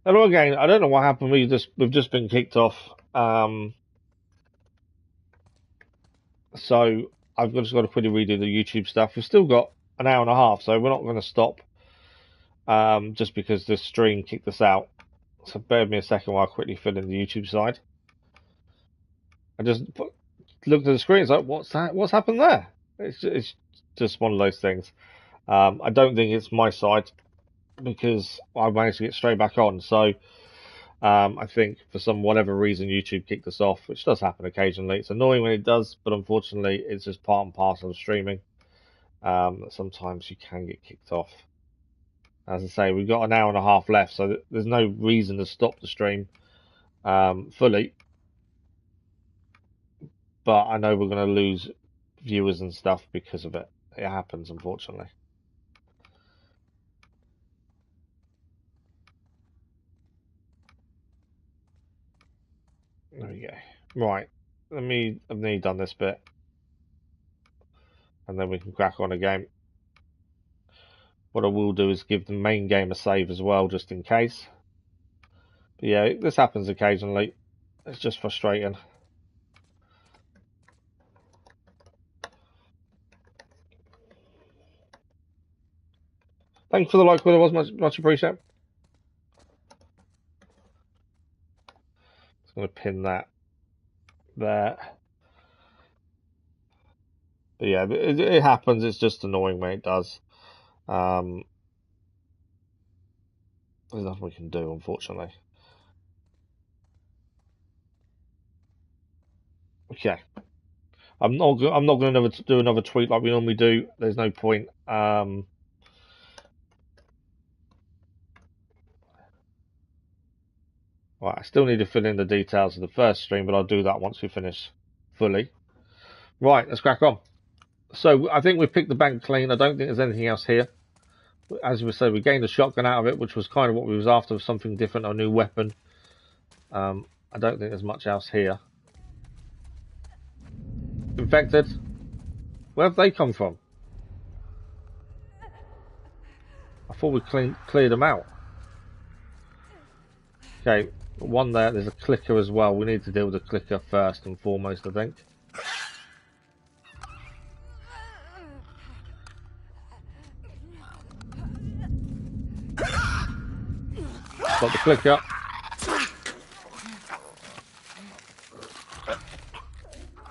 Hello again. I don't know what happened. We've just been kicked off. So I've just got to quickly redo the YouTube stuff. We've still got an hour and a half, so we're not going to stop. Just because this stream kicked us out. So bear with me a second while I quickly fill in the YouTube side. I just looked at the screen. It's like, what's that? What's happened there? It's just one of those things. I don't think it's my side because I managed to get straight back on. So I think for some whatever reason YouTube kicked us off, which does happen occasionally. It's annoying when it does, but unfortunately it's just part and parcel of streaming. Sometimes you can get kicked off. As I say, we've got an hour and a half left, so there's no reason to stop the stream fully. But I know we're going to lose viewers and stuff because of it. It happens, unfortunately. There we go. Right. I've nearly done this bit. And then we can crack on again. What I will do is give the main game a save as well, just in case. But yeah, this happens occasionally. It's just frustrating. Thanks for the like, Will. It was much appreciated. Just going to pin that there. But yeah, it happens. It's just annoying when it does. There's nothing we can do, unfortunately. Okay. I'm not going to do another tweet like we normally do. There's no point. Right, I still need to fill in the details of the first stream, but I'll do that once we finish fully. Right, let's crack on. So I think we've picked the bank clean. I don't think there's anything else here. As we said, we gained a shotgun out of it, which was kind of what we was after, something different, a new weapon. I don't think there's much else here. Infected? Where have they come from? I thought we cleared them out. Okay, one there. There's a clicker as well. We need to deal with the clicker first and foremost, I think. Got the clicker.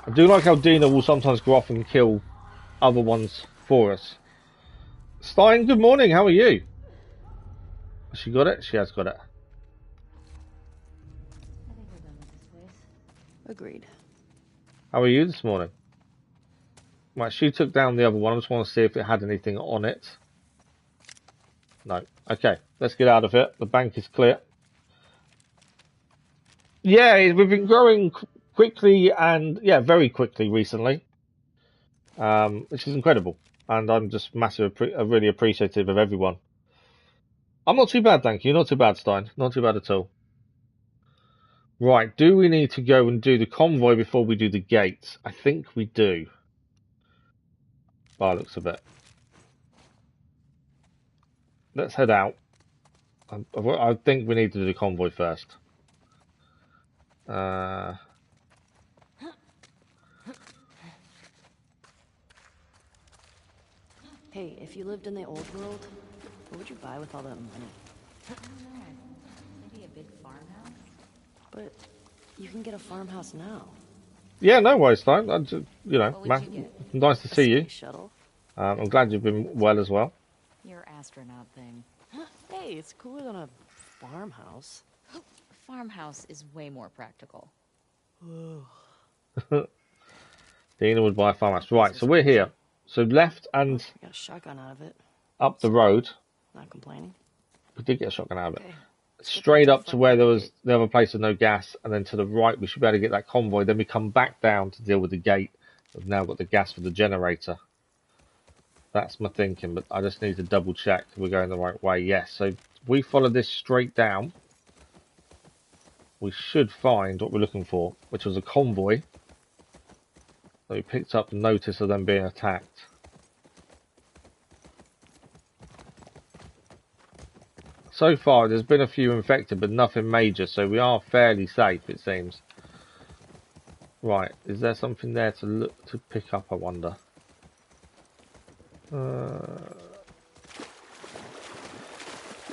I do like how Dina will sometimes go off and kill other ones for us. Stein, good morning. How are you? Has she got it? She has got it. I think we're done with this place. Agreed. How are you this morning? Right, she took down the other one. I just want to see if it had anything on it. No. Okay, let's get out of it. The bank is clear. Yeah, we've been growing quickly and, yeah, very quickly recently. Which is incredible. And I'm just really appreciative of everyone. I'm not too bad, thank you. Not too bad, Stein. Not too bad at all. Right, do we need to go and do the convoy before we do the gates? I think we do. By the looks of it. Let's head out. I think we need to do the convoy first. Hey, if you lived in the old world, what would you buy with all that money? I don't know. Maybe a big farmhouse? But you can get a farmhouse now. Yeah, no worries, Stein. You know, What would you get? nice to see you. Shuttle. I'm glad you've been well as well. Your astronaut thing. Hey, it's cooler than a farmhouse. Farmhouse is way more practical. Dina would buy a farmhouse. Right, so we're here. So left and I got a shotgun out of it. up the road. Not complaining. We did get a shotgun out of it. Okay. Straight up to where there was the other place with no gas, and then to the right we should be able to get that convoy. Then we come back down to deal with the gate. We've now got the gas for the generator. That's my thinking, but I just need to double check we're going the right way. Yes, so we follow this straight down. We should find what we're looking for, which was a convoy. So we picked up the notice of them being attacked. So far, there's been a few infected, but nothing major, so we are fairly safe, it seems. Right, is there something there to pick up, I wonder? All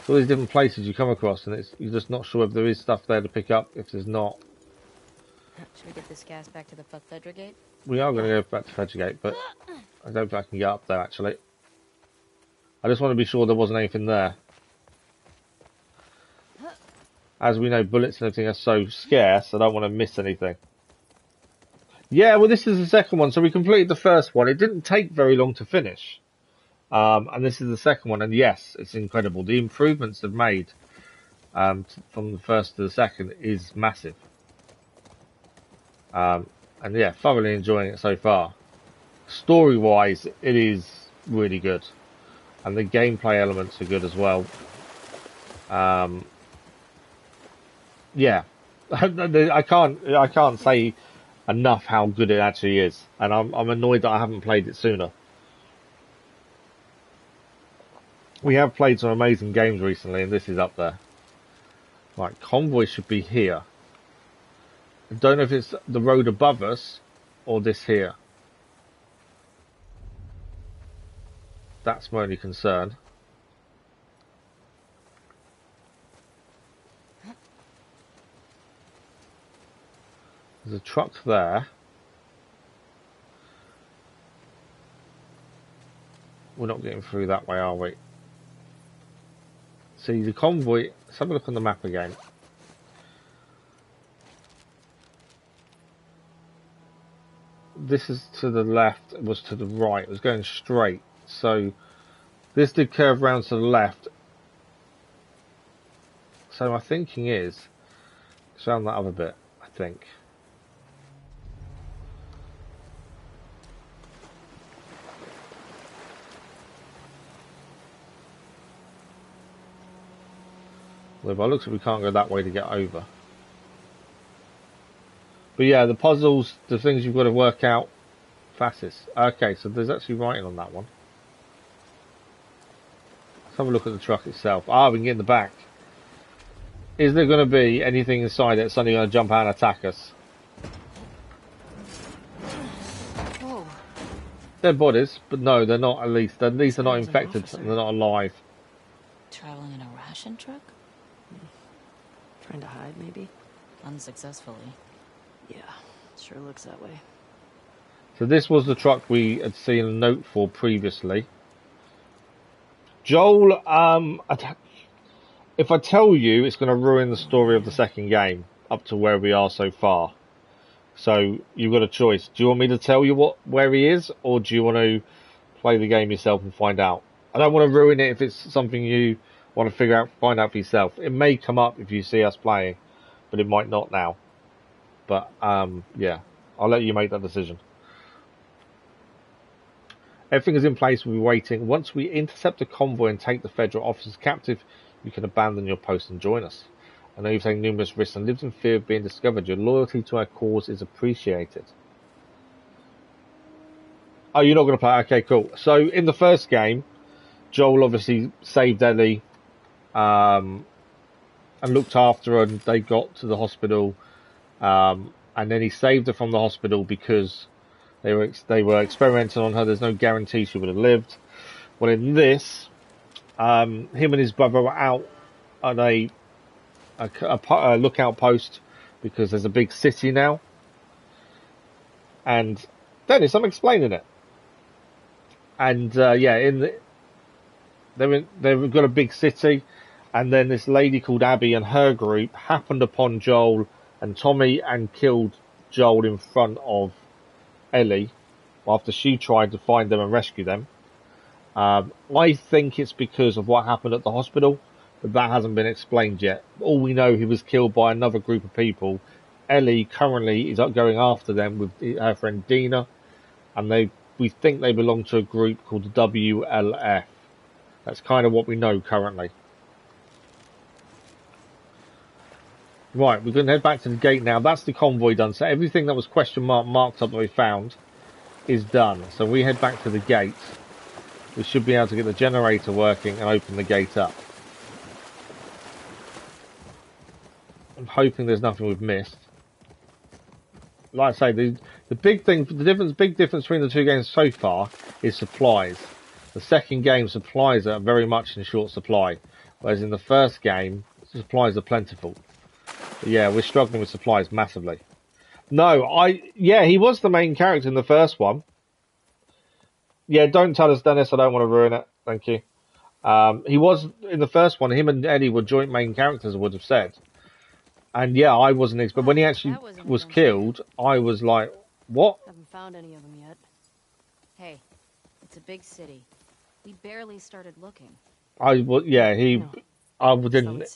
these different places you come across, and you're just not sure if there is stuff there to pick up. If there's not, Should we get this gas back to the Fedra Gate? we are going to go back to Fedra Gate, but I don't think I can get up there, actually. I just want to be sure there wasn't anything there. As we know, bullets and everything are so scarce, I don't want to miss anything. Yeah, well, this is the second one, so we completed the first one. It didn't take very long to finish. And this is the second one, and yes, it's incredible. The improvements they've made from the first to the second is massive. And yeah, thoroughly enjoying it so far. Story-wise, it is really good, and the gameplay elements are good as well. Yeah, I can't say enough how good it actually is, and I'm annoyed that I haven't played it sooner. We have played some amazing games recently, and this is up there. Right, convoy should be here. I don't know if it's the road above us or this here. That's my only concern. There's a truck there. We're not getting through that way, are we? See, the convoy, let's have a look on the map again. This is to the left, it was to the right, it was going straight. So, this did curve round to the left. So my thinking is, it's around that other bit, I think. Well, by looks like we can't go that way to get over. But yeah, the puzzles, the things you've got to work out, fastest. Okay, so there's actually writing on that one. Let's have a look at the truck itself. Ah, we can get in the back. Is there going to be anything inside that's suddenly going to jump out and attack us? Whoa. They're bodies, but no, they're not. At least they're not infected and they're not alive. Traveling in a ration truck? Trying to hide, maybe? Unsuccessfully. Yeah, sure looks that way. So this was the truck we had seen a note for previously. Joel, if I tell you, it's going to ruin the story of the second game up to where we are so far. So you've got a choice. Do you want me to tell you where he is, or do you want to play the game yourself and find out? I don't want to ruin it if it's something you want to find out for yourself. It may come up if you see us playing, but it might not now. But yeah, I'll let you make that decision. Everything is in place. We'll be waiting. Once we intercept the convoy and take the federal officers captive, you can abandon your post and join us. I know you've taken numerous risks and lived in fear of being discovered. Your loyalty to our cause is appreciated. Oh, you're not going to play? Okay, cool. So in the first game, Joel obviously saved Ellie and looked after her, and they got to the hospital, and then he saved her from the hospital because they were experimenting on her. There's no guarantee she would have lived. Well, in this, him and his brother were out on a lookout post because there's a big city now. And Dennis, I'm explaining it. And yeah, they've got a big city, and then this lady called Abby and her group happened upon Joel and Tommy and killed Joel in front of Ellie after she tried to find them and rescue them. I think it's because of what happened at the hospital, but that hasn't been explained yet. All we know, he was killed by another group of people. Ellie currently is going after them with her friend Dina, and we think they belong to a group called the WLF. That's kind of what we know currently. Right, we're going to head back to the gate now. That's the convoy done. So everything that was marked up that we found is done. So we head back to the gate. We should be able to get the generator working and open the gate up. I'm hoping there's nothing we've missed. Like I say, the big thing, big difference between the two games so far is supplies. The second game, supplies are very much in short supply, whereas in the first game, supplies are plentiful. But yeah, we're struggling with supplies massively. No, yeah, he was the main character in the first one. Yeah, don't tell us, Dennis. I don't want to ruin it. Thank you. He was in the first one. Him and Eddie were joint main characters, I would have said. And yeah, I wasn't expecting. When he actually was killed, I was like, "What?" Haven't found any of them yet. Hey, it's a big city. We barely started looking. Yeah, No.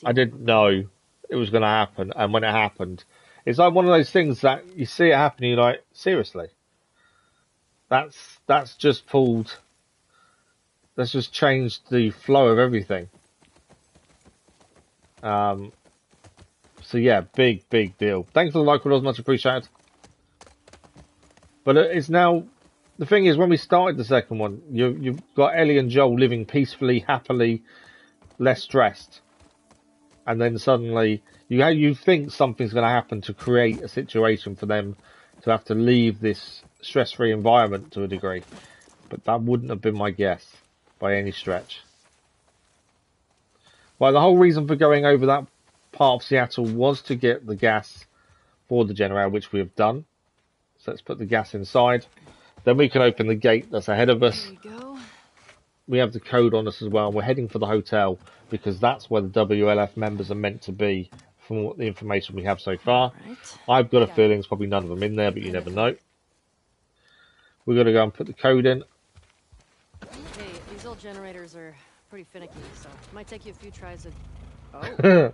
I didn't know it was going to happen, and when it happened, it's like one of those things that you see it happen, and you're like, seriously, that's just pulled, that's just changed the flow of everything. So yeah, big deal. Thanks for the like, it was much appreciated. But it's now, the thing is, when we started the second one, you've got Ellie and Joel living peacefully, happily, less stressed. And then suddenly you think something's going to happen to create a situation for them to have to leave this stress-free environment to a degree, but that wouldn't have been my guess by any stretch. Well, the whole reason for going over that part of Seattle was to get the gas for the generator, which we have done. So let's put the gas inside. Then we can open the gate that's ahead of us. Here we go. We have the code on us as well. We're heading for the hotel because that's where the WLF members are meant to be from what the information we have so far. Right. I've got a feeling there's probably none of them in there, but you never know. We're going to go and put the code in. Hey, these old generators are pretty finicky, so it might take you a few tries to... Oh. Sorry, go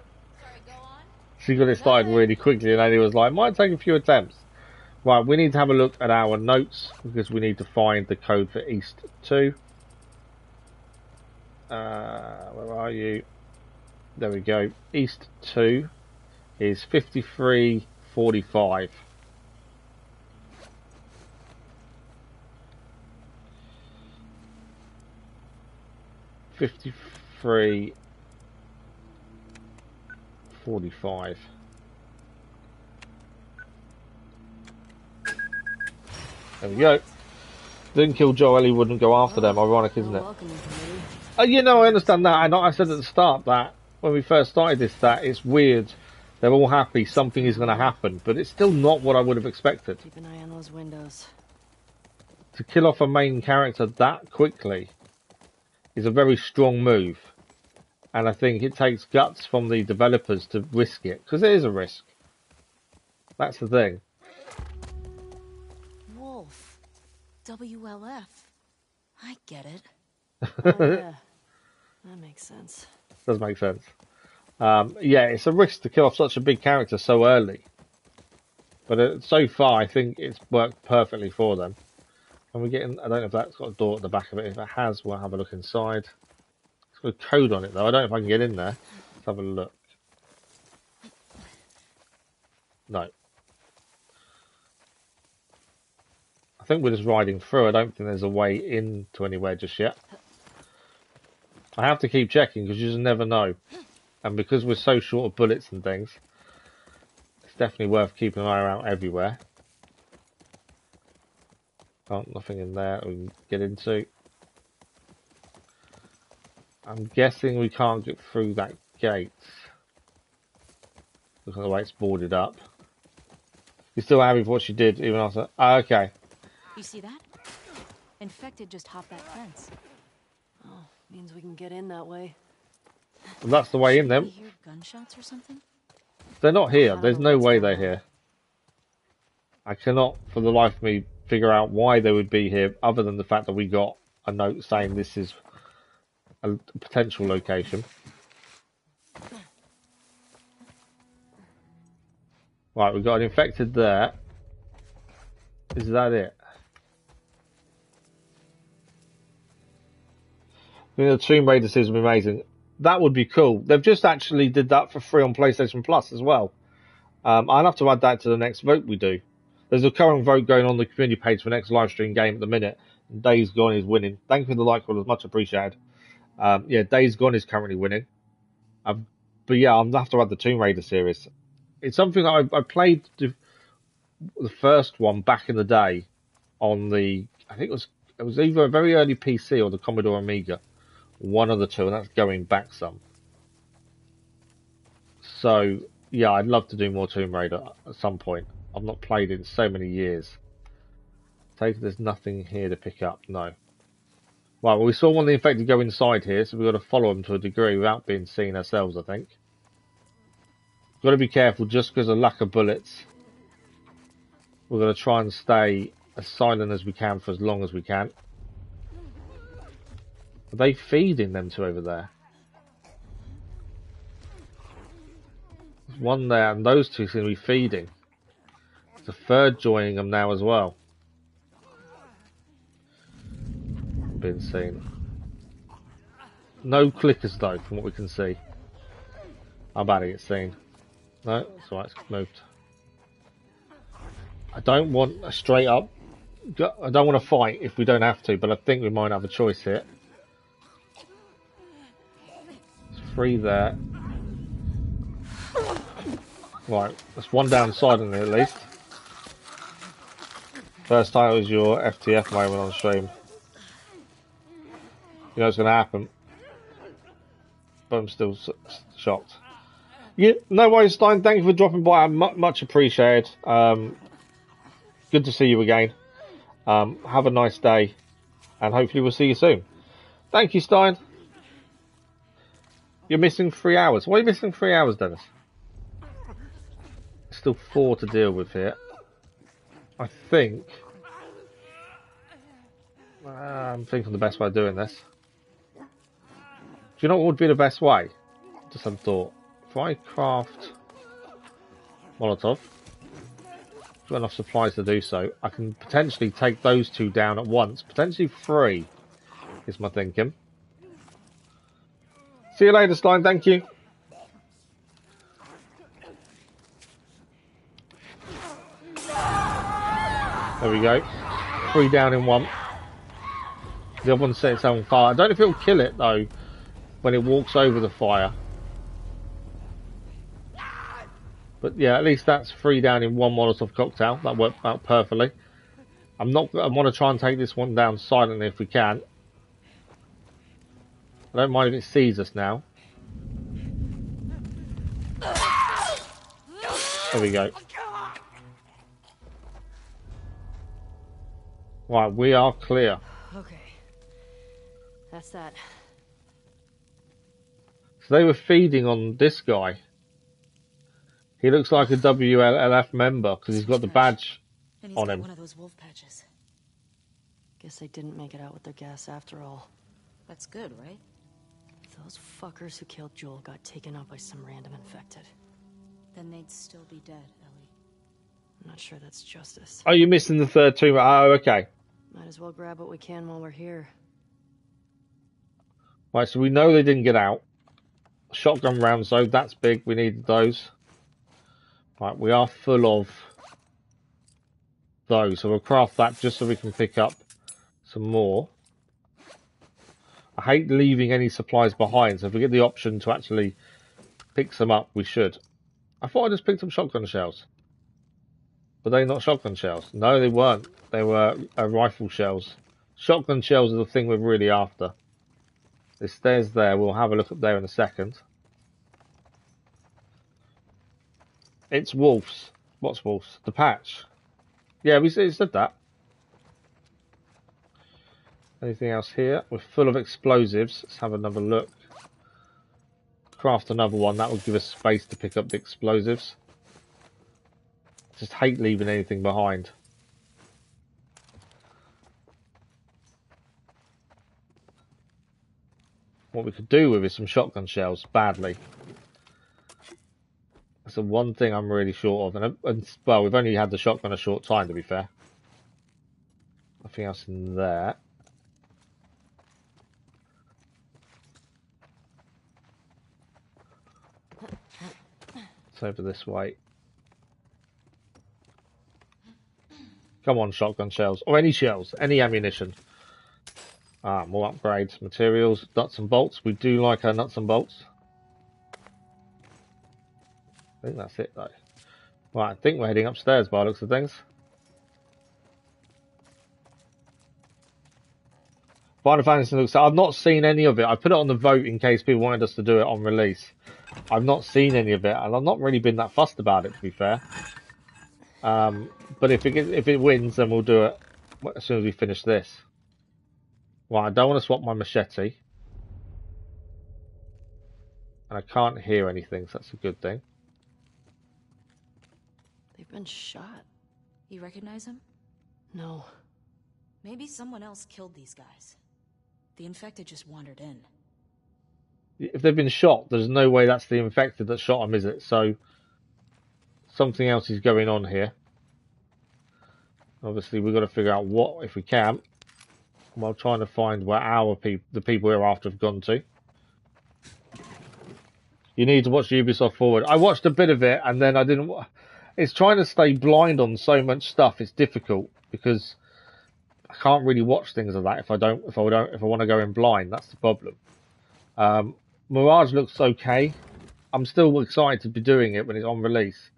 on. She got it started really quickly, and Andy was like, might take a few attempts. Right, we need to have a look at our notes because we need to find the code for East 2. Where are you? There we go. East 2 is 5345. There we go. Didn't kill Joel, he wouldn't go after them. Ironic, isn't it? You know, I understand that. And I said at the start that when we first started this, that it's weird. They're all happy. Something is going to happen, but it's still not what I would have expected. Keep an eye on those windows. To kill off a main character that quickly is a very strong move, and I think it takes guts from the developers to risk it because it is a risk. That's the thing. Wolf. WLF. I get it. Oh, yeah. That makes sense. Does make sense. Yeah, it's a risk to kill off such a big character so early. But so far, I think it's worked perfectly for them. And we get in, I don't know if that's got a door at the back of it. If it has, we'll have a look inside. It's got a code on it, though. I don't know if I can get in there. Let's have a look. No. I think we're just riding through. I don't think there's a way into anywhere just yet. I have to keep checking because you just never know. And because we're so short of bullets and things, it's definitely worth keeping an eye out everywhere. Oh, nothing in there we can get into. I'm guessing we can't get through that gate. Look at the way it's boarded up. You're still happy with what you did even after... Oh, okay. You see that? Infected just hopped that fence. Oh, means we can get in that way. Well, that's the way in them. We hear gunshots or something? They're not here. There's no way they're here. I cannot, for the life of me, figure out why they would be here, other than the fact that we got a note saying this is a potential location. Right, we've got an infected there. Is that it? I think the Tomb Raider series would be amazing. That would be cool. They've just actually did that for free on PlayStation Plus as well. I'll have to add that to the next vote we do. There's a current vote going on the community page for next live stream game at the minute. Days Gone is winning. Thank you for the like, it's much appreciated. Yeah, Days Gone is currently winning. But yeah, I'll have to add the Tomb Raider series. It's something that I played the first one back in the day on the, I think it was either a very early PC or the Commodore Amiga, one of the two, and that's going back some. So yeah, I'd love to do more Tomb Raider at some point. I've not played it in so many years. There's nothing here to pick up. No. Right, well, we saw one of the infected go inside here, so we've got to follow them to a degree without being seen ourselves, I think. Got to be careful just because of lack of bullets. We're going to try and stay as silent as we can for as long as we can. Are they feeding them two over there? There's one there, and those two seem to be feeding. There's a third joining them now as well. Been seen. No clickers though, from what we can see. How bad it gets seen. No, it's alright, it's moved. I don't want a straight up. I don't want to fight if we don't have to, but I think we might have a choice here. There's 3 there. Right, that's one down silently at least. First time it was your FTF moment on stream. You know it's going to happen. But I'm still shocked. Yeah, no worries, Stein. Thank you for dropping by. Much appreciated. Good to see you again. Have a nice day. And hopefully we'll see you soon. Thank you, Stein. You're missing 3 hours. Why are you missing 3 hours, Dennis? Still 4 to deal with here. I think... I'm thinking the best way of doing this. Do you know what would be the best way? Just some thought. If I craft Molotov, I've got enough supplies to do so, I can potentially take those 2 down at once. Potentially 3 is my thinking. See you later, Stein. Thank you. There we go. 3 down in 1. The other one set itself on fire. I don't know if it'll kill it though when it walks over the fire. But yeah, at least that's 3 down in 1 Molotov cocktail. That worked out perfectly. I want to try and take this one down silently if we can. I don't mind if it sees us now. There we go. Right, we are clear. Okay. That's that. So they were feeding on this guy. He looks like a WLF member because he's got the badge on him. One of those wolf patches. Guess they didn't make it out with their gas after all. That's good, right? Those fuckers who killed Joel got taken out by some random infected. Then they'd still be dead, Ellie. I'm not sure that's justice. Oh, you're missing the third tomb. Oh, okay. Might as well grab what we can while we're here. Right, so we know they didn't get out. Shotgun rounds, though, that's big. We needed those. Right, we are full of those. So we'll craft that just so we can pick up some more. I hate leaving any supplies behind, so if we get the option to actually pick some up, we should. I thought I just picked up shotgun shells. Were they not shotgun shells? No, they weren't. They were rifle shells. Shotgun shells are the thing we're really after. There's stairs there. We'll have a look up there in a second. It's wolves. What's wolves? The patch. Yeah, we said that. Anything else here? We're full of explosives. Let's have another look. Craft another one. That will give us space to pick up the explosives. Just hate leaving anything behind. What we could do with is some shotgun shells, badly. That's the one thing I'm really short of. And well, we've only had the shotgun a short time, to be fair. Nothing else in there. It's over this way. Come on, shotgun shells. Or any shells. Any ammunition. Ah, more upgrades. Materials. Nuts and bolts. We do like our nuts and bolts. I think that's it, though. Right, I think we're heading upstairs by the looks of things. Final Fantasy looks. I've not seen any of it. I put it on the vote in case people wanted us to do it on release. I've not seen any of it, and I've not really been that fussed about it, to be fair. But if it wins, then we'll do it as soon as we finish this. Right, I don't want to swap my machete, and I can't hear anything, so that's a good thing. They've been shot. You recognize him? No. Maybe someone else killed these guys. The infected just wandered in. If they've been shot, there's no way that's the infected that shot them, is it? So something else is going on here. Obviously, we've got to figure out what, if we can, while trying to find where the people we're after have gone to. You need to watch Ubisoft Forward. I watched a bit of it, and then I didn't. It's trying to stay blind on so much stuff. It's difficult because I can't really watch things like that if I want to go in blind. That's the problem. Mirage looks okay. I'm still excited to be doing it when it's on release,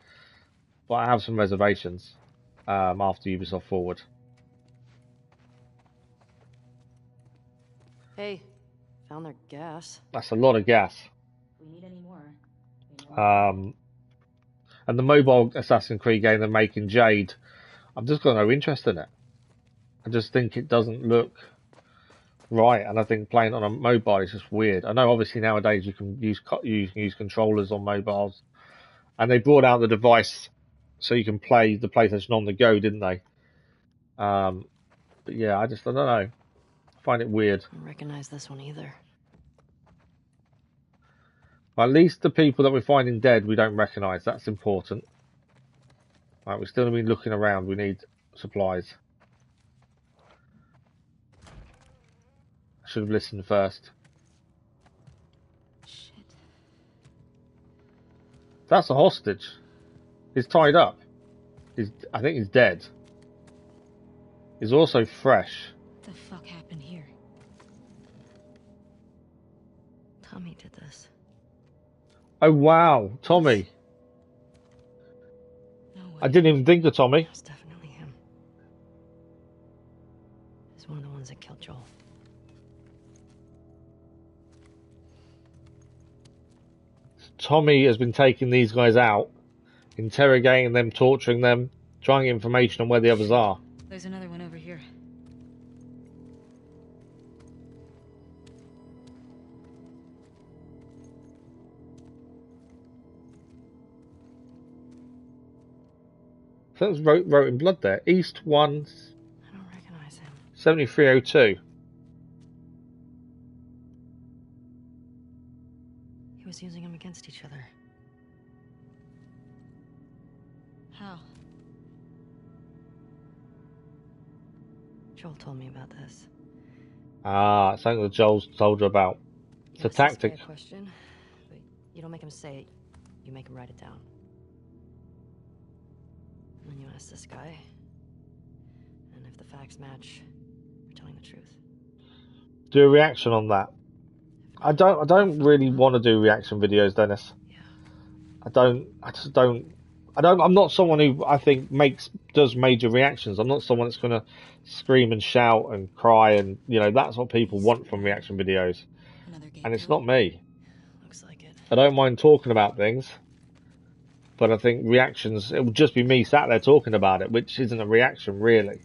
but I have some reservations after Ubisoft Forward. Hey, found their gas. That's a lot of gas. We need any more. And the mobile Assassin's Creed game they're making, Jade, I've just got no interest in it. I just think it doesn't look right, and I think playing on a mobile is just weird. I know obviously nowadays you can use controllers on mobiles, and they brought out the device so you can play the PlayStation on the go, didn't they? But yeah, I don't know. I find it weird. I don't recognize this one either. At least the people that we're finding dead we don't recognise. That's important. Right, we're still going to be looking around. We need supplies. I should have listened first. Shit. That's a hostage. He's tied up. I think he's dead. He's also fresh. What the fuck happened here? Tommy did this. Oh wow, Tommy. No way. I didn't even think of Tommy. It's definitely him. He's one of the ones that killed Joel. Tommy has been taking these guys out, interrogating them, torturing them, trying to get information on where the others are. There's another one over here. So that was wrote in blood there. East 1 I don't recognize him. 7302. He was using them against each other. How? Joel told me about this. Ah, something that Joel's told you about. It's a You ask this guy tactic. a question, but you don't make him say it. You make him write it down. And then you ask this guy, and if the facts match, you're telling the truth. Do a reaction on that. I don't really want to do reaction videos, Dennis. Yeah. I'm not someone who I think does major reactions. I'm not someone that's gonna scream and shout and cry, and that's what people want from reaction videos. And it's not me. Looks like it. I don't mind talking about things, but I think reactions, it would just be me sat there talking about it, which isn't a reaction really.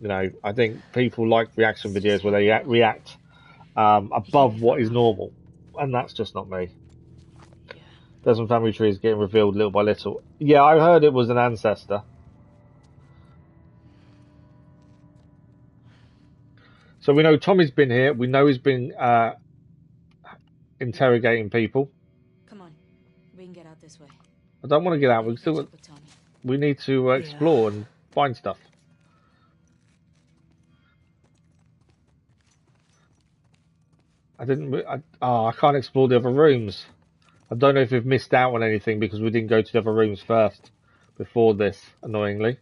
I think people like reaction videos where they react above what is normal, and that's just not me. Yeah. Desmond family tree is getting revealed little by little. Yeah, I heard it was an ancestor. So we know Tommy's been here. We know he's been interrogating people. Come on, we can get out this way. I don't want to get out. Maybe catch up with Tommy. We need to explore and find stuff. I can't explore the other rooms. I don't know if we've missed out on anything because we didn't go to the other rooms first before this, annoyingly.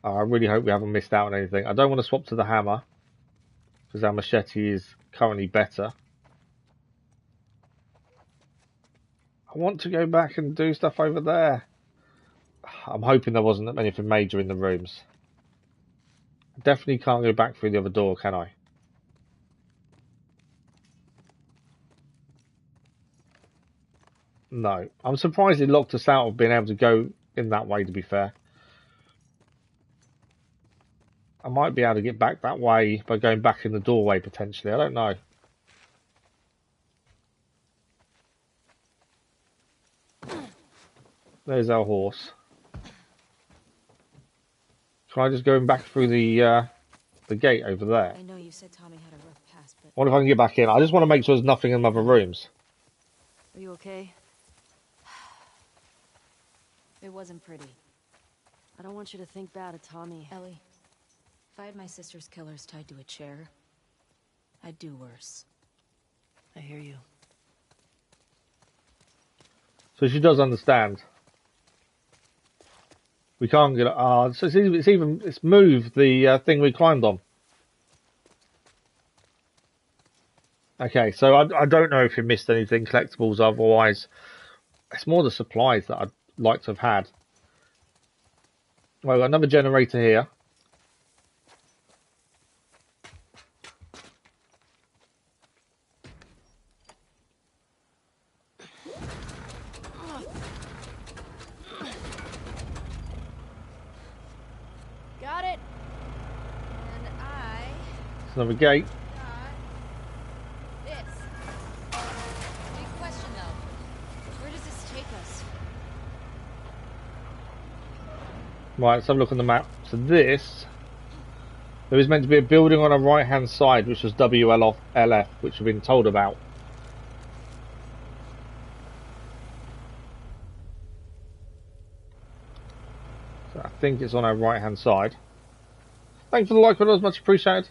I really hope we haven't missed out on anything. I don't want to swap to the hammer because our machete is currently better. I want to go back and do stuff over there. I'm hoping there wasn't anything major in the rooms. I definitely can't go back through the other door, can I? No. I'm surprised it locked us out of being able to go in that way, to be fair. I might be able to get back that way by going back in the doorway, potentially. I don't know. There's our horse. Try just going back through the gate over there. I know you said Tommy had a rough past, but What if I can get back in? I just want to make sure there's nothing in the other rooms. Are you okay? it wasn't pretty. I don't want you to think bad of Tommy. Ellie, if I had my sister's killers tied to a chair, I'd do worse. I hear you. So she does understand. We can't get. So it's moved the thing we climbed on. Okay, so I don't know if you missed anything collectibles otherwise. It's more the supplies that I'd like to have had. Well, another generator here. Got it. And I It's another gate. got this. Big question though. Where does this take us? Right, let's have a look on the map. So there is meant to be a building on our right hand side, which was WLF, which we've been told about. So I think it's on our right hand side. Thanks for the like, but it was much appreciated.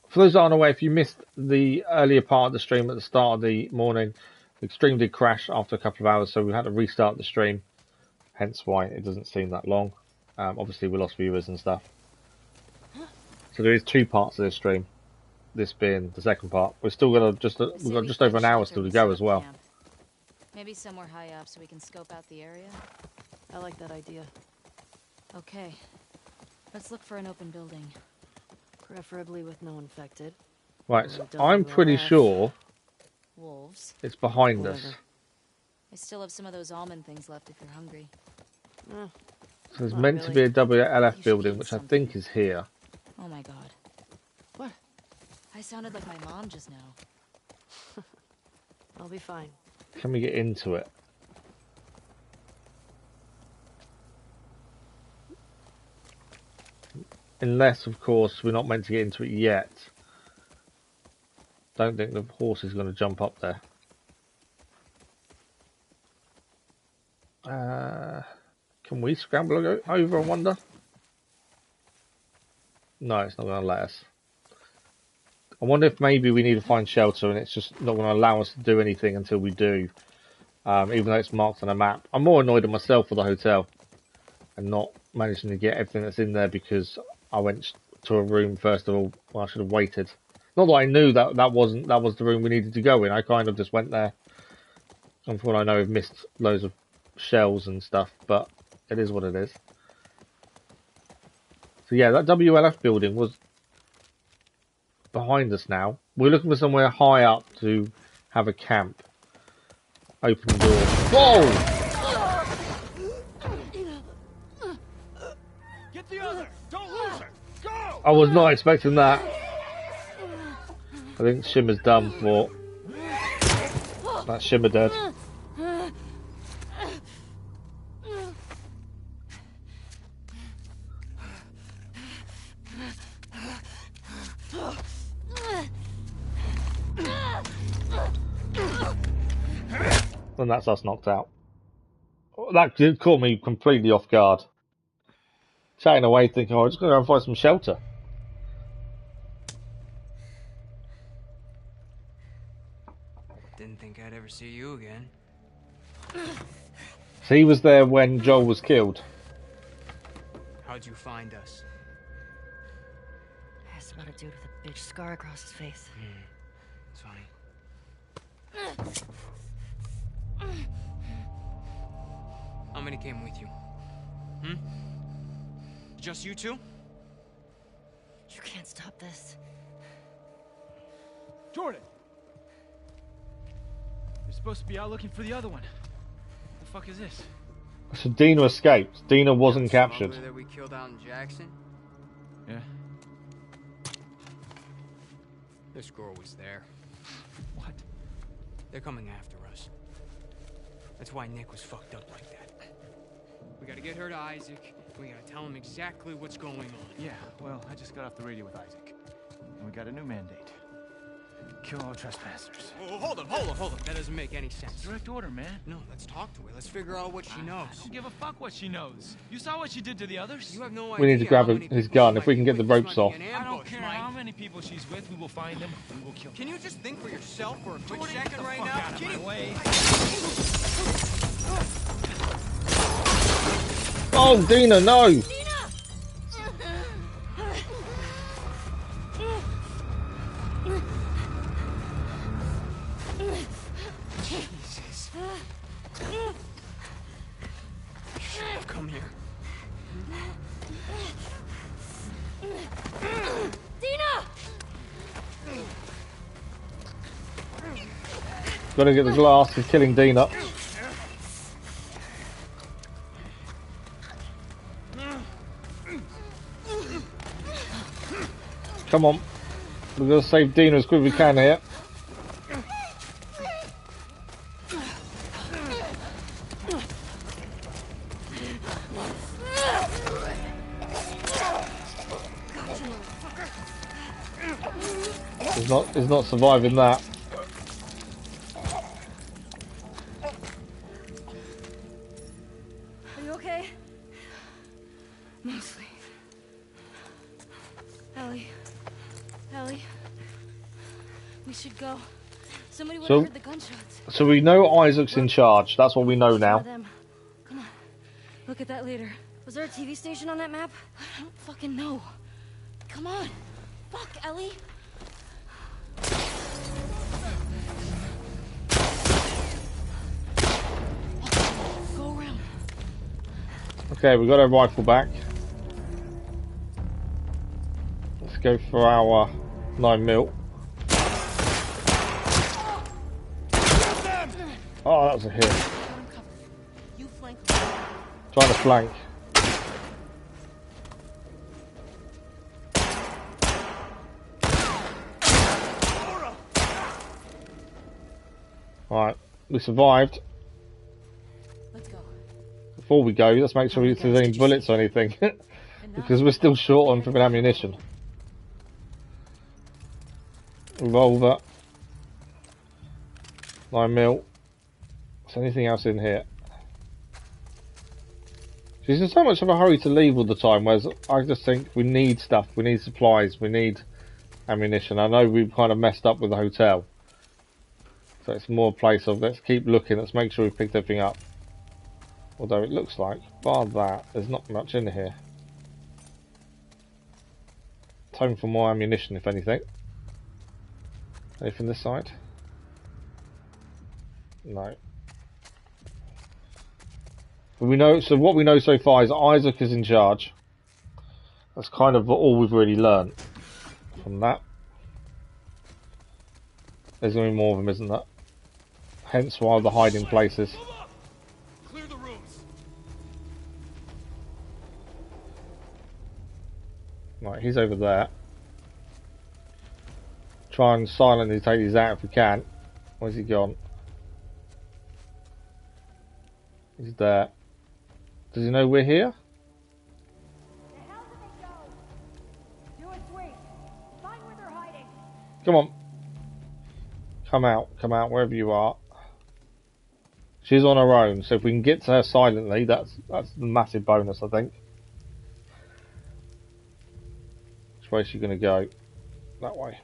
For those that aren't aware, if you missed the earlier part of the stream at the start of the morning, the stream did crash after a couple of hours, so we had to restart the stream. Hence why it doesn't seem that long. Obviously, we lost viewers and stuff. So there is two parts of this stream. This being the second part. We've still got we've got just over an hour still to go as well. Maybe somewhere high up so we can scope out the area. I like that idea. Okay, let's look for an open building. Preferably with no infected. Right, so I'm pretty sure Wolves. it's behind us. Whatever. I still have some of those almond things left if you're hungry. Oh, So there's Not meant to really. be a WLF You should building, eat which I something. think is here. Oh my god. What? I sounded like my mom just now. I'll be fine. Can we get into it? Unless, of course, we're not meant to get into it yet. Don't think the horse is going to jump up there. Can we scramble over, I wonder? No, it's not going to let us. I wonder if maybe we need to find shelter and it's just not going to allow us to do anything until we do. Even though it's marked on a map. I'm more annoyed at myself for the hotel. And not managing to get everything that's in there because I went to a room first of all. Well, I should have waited. Not that I knew that was the room we needed to go in. I kind of just went there. And for all I know, I've missed loads of shells and stuff, but it is what it is. So yeah, that WLF building was behind us now. We're looking for somewhere high up to have a camp. Open the door. Whoa! Get the other! Don't lose her! Go! I was not expecting that. I think Shimmer's done for. That's Shimmer dead. And that's us knocked out. That caught me completely off guard. Chatting away thinking, oh, I'm just going to go and find some shelter. Didn't think I'd ever see you again. So he was there when Joel was killed. How'd you find us? asked about a dude with a bitch scar across his face. It's fine. How many came with you? Just you two? You can't stop this. Jordan! You're supposed to be out looking for the other one. The fuck is this? So Dina escaped. Dina wasn't The smuggler captured. that we killed out in Jackson? Yeah? This girl was there. What? They're coming after us. That's why Nick was fucked up like that. We gotta get her to Isaac. We gotta tell him exactly what's going on. Yeah, well, I just got off the radio with Isaac. And we got a new mandate. Kill all trespassers. Oh, hold up. That doesn't make any sense. Direct order, man. No, let's talk to her. Let's figure out what she knows. I don't give a fuck what she knows. You saw what she did to the others? You have no idea. We need to grab how many his people gun. she If we might can be get the with. This ropes might off. be an I don't ambush, care Mike. how many people she's with. We will find them. We will kill them. Can you just think for yourself for a quick Jordan, second get the right fuck now? out of my way. Oh, Dina, no! Jesus. You should have come here. Dina! Gotta get the glass. He's killing Dina. Come on. We're gonna save Dina as quick as we can here. He's not surviving that. Are you okay? Mostly. Ellie. We should go. Somebody would have heard the gunshots. So we know Isaac's in charge. That's what we know Some now. of them. Come on. Look at that later. Was there a TV station on that map? I don't fucking know. Come on. Fuck, Ellie. Go around. Okay, we got our rifle back. Let's go for our 9mm. Oh, that was a hit. You flank. Trying to flank. Alright, we survived. Let's go. Before we go, let's make sure there's any bullets or anything. Because we're still short on from ammunition. Revolver. 9mm. Is there anything else in here? She's in so much of a hurry to leave all the time, whereas I just think we need stuff, we need supplies, we need ammunition. I know we've kind of messed up with the hotel. So it's more a place of let's keep looking, let's make sure we've picked everything up. Although it looks like, bar that, there's not much in here. Time for more ammunition, if anything. Anything this side? No. But we know, so what we know so far is Isaac is in charge. That's kind of all we've really learned from that. There's going to be more of them, isn't there? Hence why the hiding places. Clear the rooms. Right, he's over there. Try and silently take these out if we can. Where's he gone? He's there. Does he know we're here? The hell do they go? Do a sweep. Find where they're hiding. Come on. Come out, wherever you are. She's on her own, so if we can get to her silently, that's the massive bonus, I think. Which way is she going to go? That way.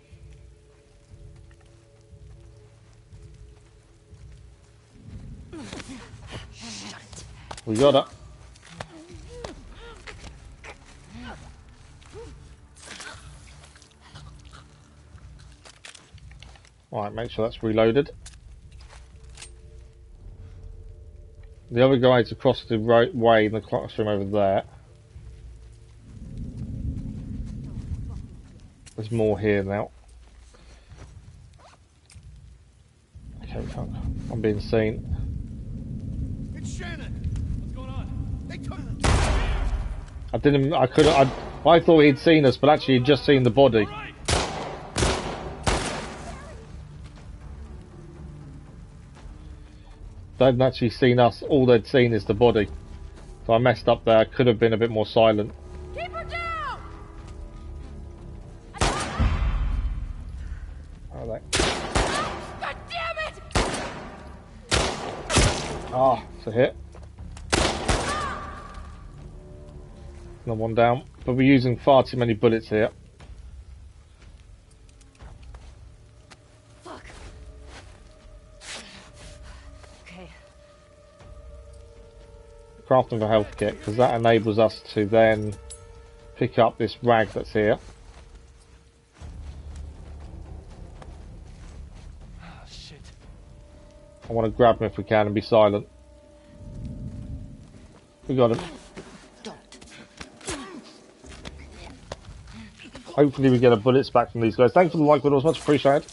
We got her. Alright, make sure that's reloaded. The other guy's across the way in the classroom over there. There's more here now. Okay, we can't. I'm being seen. It's Shannon! What's going on? They took... I thought he'd seen us, but actually he'd just seen the body. They hadn't actually seen us, all they'd seen is the body. So I messed up there, could have been a bit more silent. Keep her down! Oh, they... God damn it! Ah, it's a hit. Another one down. But we're using far too many bullets here. Fuck. Okay. Crafting a health kit, because that enables us to then pick up this rag that's here. Oh, shit. I want to grab him if we can and be silent. We got him. Hopefully we get our bullets back from these guys. Thanks for the like, Widows. Much appreciated.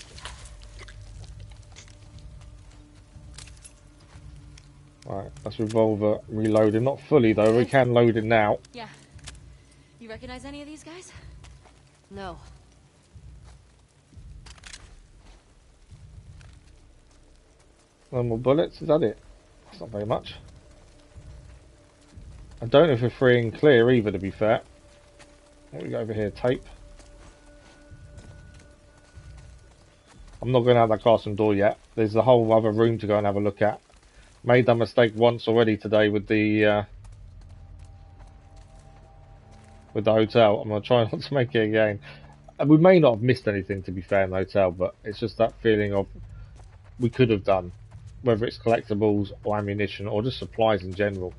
Right, that's revolver reloaded. Not fully though. We can load it now. Yeah. You recognize any of these guys? No. No more bullets. Is that it? That's not very much. I don't know if we're free and clear either, to be fair. What we got over here? Tape. I'm not going out that classroom door yet. There's a whole other room to go and have a look at. Made that mistake once already today with the hotel. I'm going to try not to make it again. And we may not have missed anything, to be fair, in the hotel, but it's just that feeling of we could have done, whether it's collectibles or ammunition or just supplies in general.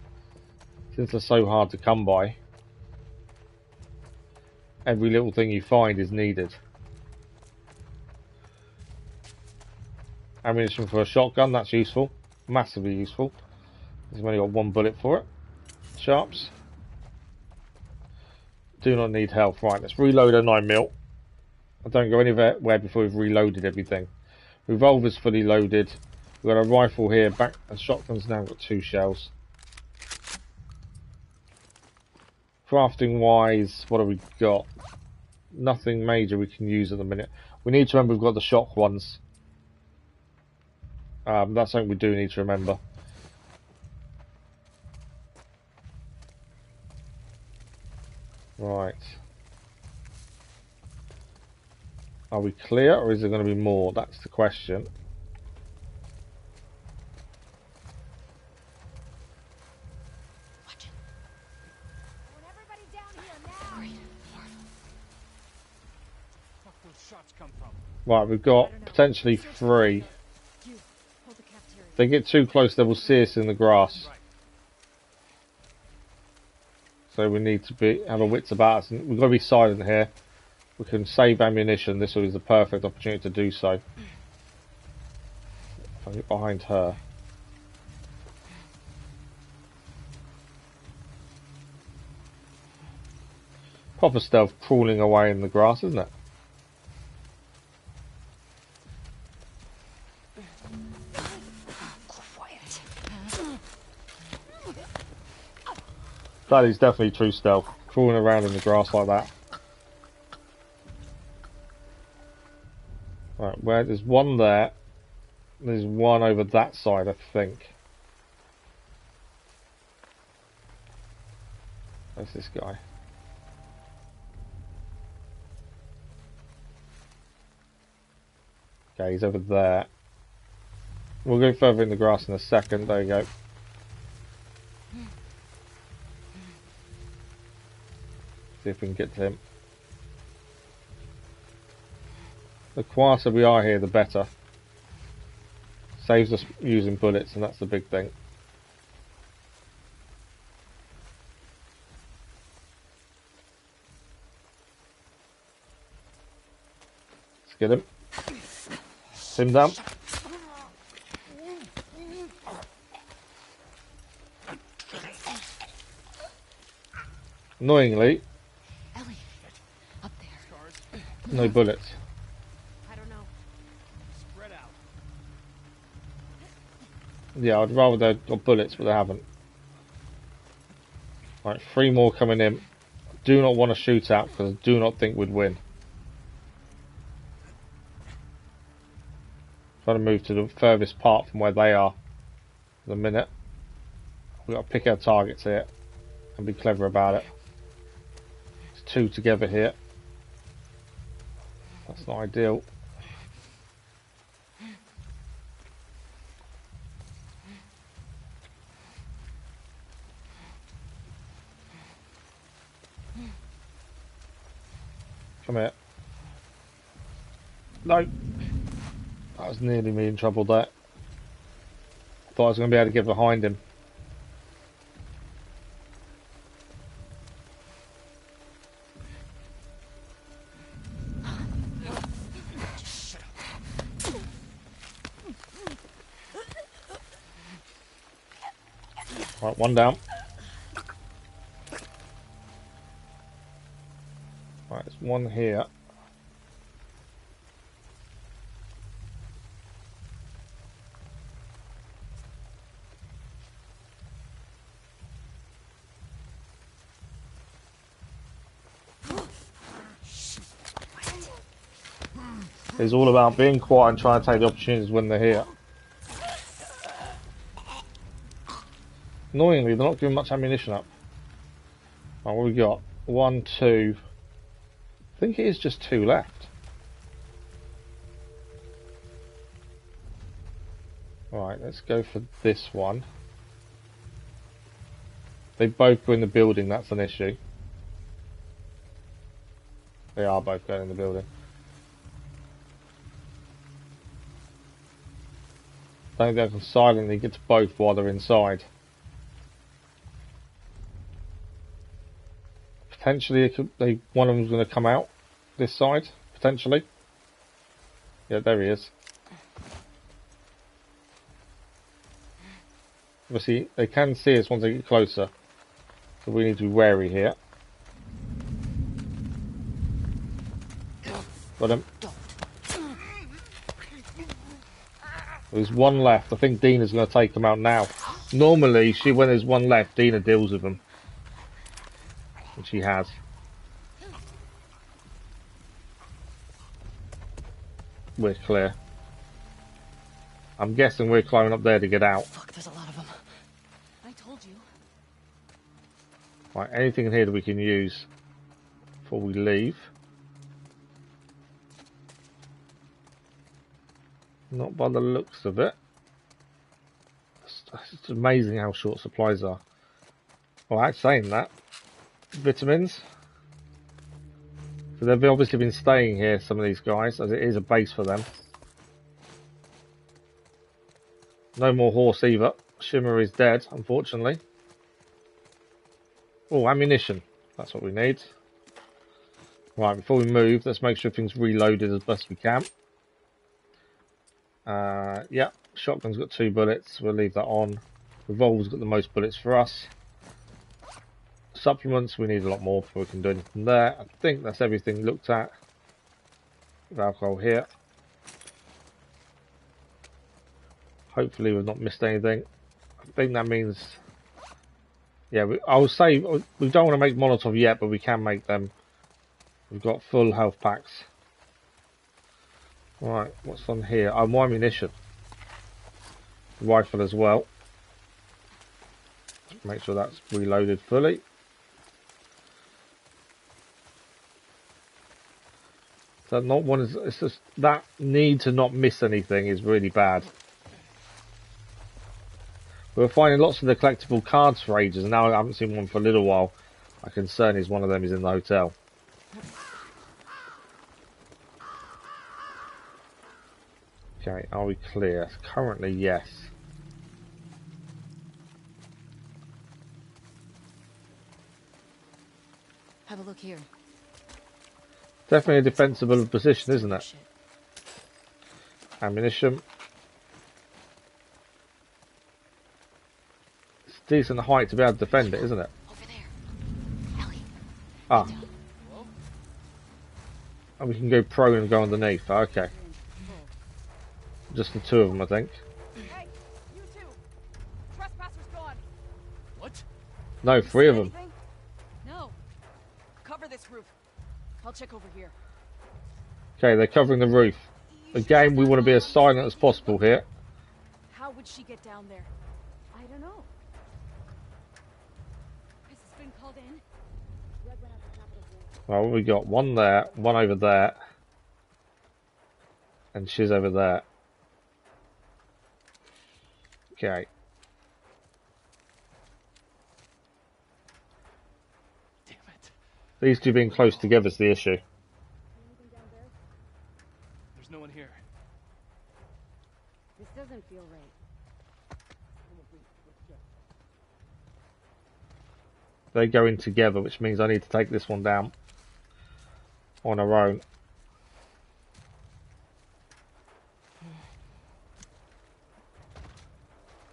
Since they're so hard to come by, every little thing you find is needed. Ammunition for a shotgun, that's useful. Massively useful. We've only got one bullet for it. Sharps. Do not need health. Right, let's reload a 9mm. I don't go anywhere before we've reloaded everything. Revolver's fully loaded. We've got a rifle here, back, and shotgun's now got 2 shells. Crafting wise, what have we got? Nothing major we can use at the minute. We need to remember we've got the shock ones. That's something we do need to remember. Right. Are we clear, or is there going to be more? That's the question. Watch it. Want everybody down here now. Great. Marvel. Fuck, those shots come from? Right, we've got potentially 3. You, hold the cafeteria. If they get too close, they will see us in the grass. Right. So we need to have our wits about us, and we've got to be silent here. We can save ammunition. This is the perfect opportunity to do so. If I get behind her. Proper stealth, crawling away in the grass, isn't it? Quiet. That is definitely true stealth. Crawling around in the grass like that. Right, where there's one there. There's one over that side, I think. Where's this guy? Okay, he's over there. We'll go further in the grass in a second. There you go. See if we can get to him. The quieter we are here, the better. Saves us using bullets, and that's the big thing. Let's get him. Him down. Annoyingly, Ellie, up there. no bullets. I don't know. Spread out. Yeah, I'd rather they'd got bullets, but they haven't. Right, 3 more coming in. Do not want to shoot out because I do not think we'd win. Trying to move to the furthest part from where they are for the minute. We've got to pick our targets here and be clever about it. There's 2 together here. That's not ideal. Come here. No. That was nearly me in trouble there. Thought I was going to be able to get behind him. Right, 1 down. Right, there's 1 here. It's all about being quiet and trying to take the opportunities when they're here. Annoyingly, they're not giving much ammunition up. Right, what have we got? 1, 2. I think it is just 2 left. Right, let's go for this one. They both go in the building, that's an issue. They are both going in the building. I think they can silently get to both while they're inside. Potentially, one of them's going to come out this side. Potentially. Yeah, there he is. Obviously, they can see us once they get closer. So we need to be wary here. Got him. There's 1 left. I think Dina's going to take him out now. Normally, when there's 1 left, Dina deals with him. And she has. We're clear. I'm guessing we're climbing up there to get out. Fuck, there's a lot of them. I told you. Right, anything in here that we can use before we leave. Not by the looks of it. It's amazing how short supplies are. Well, actually saying that, vitamins. So they've obviously been staying here, some of these guys, as it is a base for them. No more horse either. Shimmer is dead, unfortunately. Oh, ammunition. That's what we need. Right, before we move, let's make sure everything's reloaded as best we can. Yeah, shotgun's got 2 bullets. We'll leave that on. Revolver's got the most bullets for us. Supplements, we need a lot more before we can do anything there. I think that's everything looked at. With alcohol here. Hopefully we've not missed anything. I think that means... Yeah, I would say we don't want to make Molotov yet, but we can make them. We've got full health packs. Right, what's on here? Oh, more ammunition. Rifle as well. Make sure that's reloaded fully. So not one is. It's just that need to not miss anything is really bad. We were finding lots of the collectible cards for ages, and now I haven't seen one for a little while. My concern is one of them is in the hotel. Okay, are we clear? Currently, yes. Have a look here. Definitely a defensible position, isn't it? Shit. Ammunition. It's decent height to be able to defend it, isn't it? Over there. Ellie. Ah. And we can go prone and go underneath. Okay. Just the two of them, I think. Hey, you two. Trespasser's gone. What? No, three of them. Anything? No. Cover this roof. I'll check over here. Okay, they're covering the roof. Again, we want to be as silent as possible here. How would she get down there? I don't know. Has this been called in? Well, we got one there, one over there, and she's over there. Okay. Damn it. These two being close together is the issue. There's no one here. This doesn't feel right. They go in together, which means I need to take this one down on her own.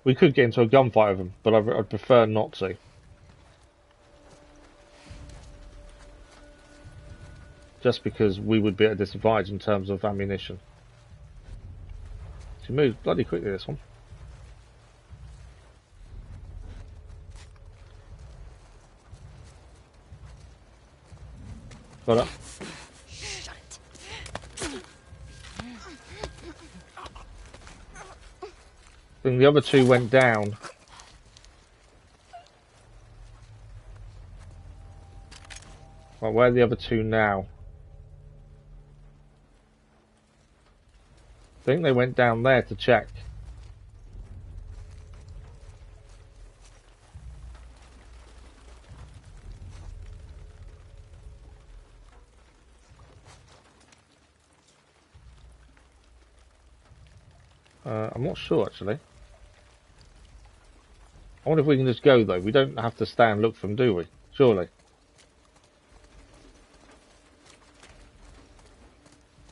We could get into a gunfight with them, but I'd prefer not to. Just because we would be at a disadvantage in terms of ammunition. She moves bloody quickly, this one. Got it. Shut it. I think the other two went down. Right, where are the other two now? I think they went down there to check. I'm not sure actually. I wonder if we can just go though. We don't have to stay and look for them, do we? Surely.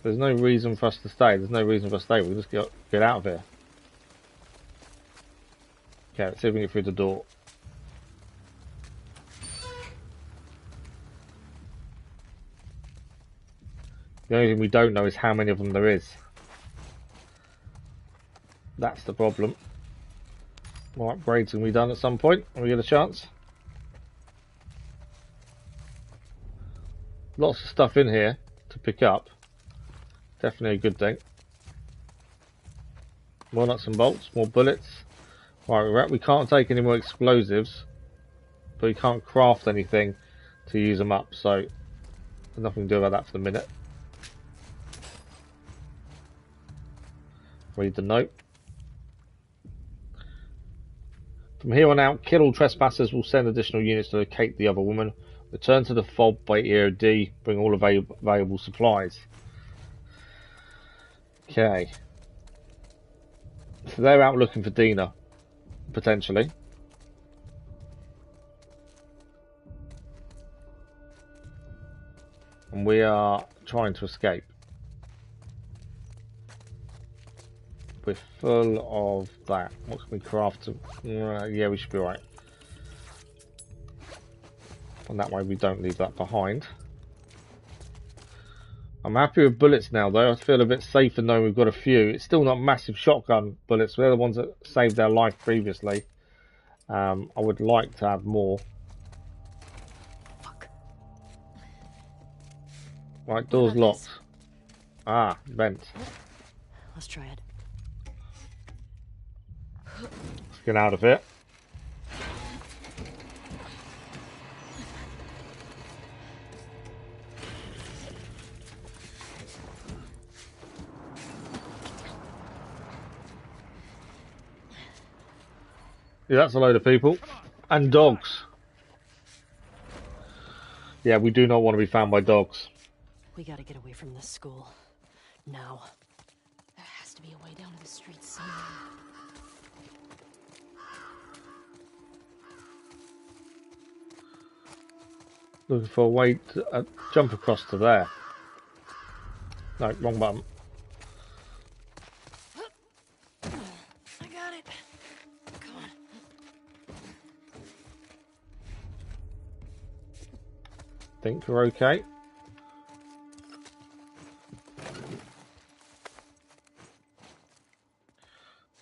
There's no reason for us to stay. There's no reason for us to stay. We'll just get out of here. Okay, let's see if we can get through the door. The only thing we don't know is how many of them there is. That's the problem. More upgrades can be done at some point when we get a chance. Lots of stuff in here to pick up. Definitely a good thing. More nuts and bolts, more bullets. Right, we can't take any more explosives, but we can't craft anything to use them up, so there's nothing to do about that for the minute. Read the note. From here on out, kill all trespassers. Will send additional units to locate the other woman. Return to the fob by EOD. Bring all available supplies. Okay. So they're out looking for Dina, potentially. And we are trying to escape. We're full of that. What can we craft? Yeah, we should be right. And that way we don't leave that behind. I'm happy with bullets now though. I feel a bit safer knowing we've got a few. It's still not massive shotgun bullets. They're the ones that saved their life previously. I would like to have more. Fuck. Right, door's locked. Ah, vent. Let's try it. Let's get out of it. Yeah, that's a load of people. And dogs. Yeah, we do not want to be found by dogs. We gotta get away from this school. Now. There has to be a way down to the streets somewhere. Looking for a way to jump across to there. No, wrong button. think we're okay.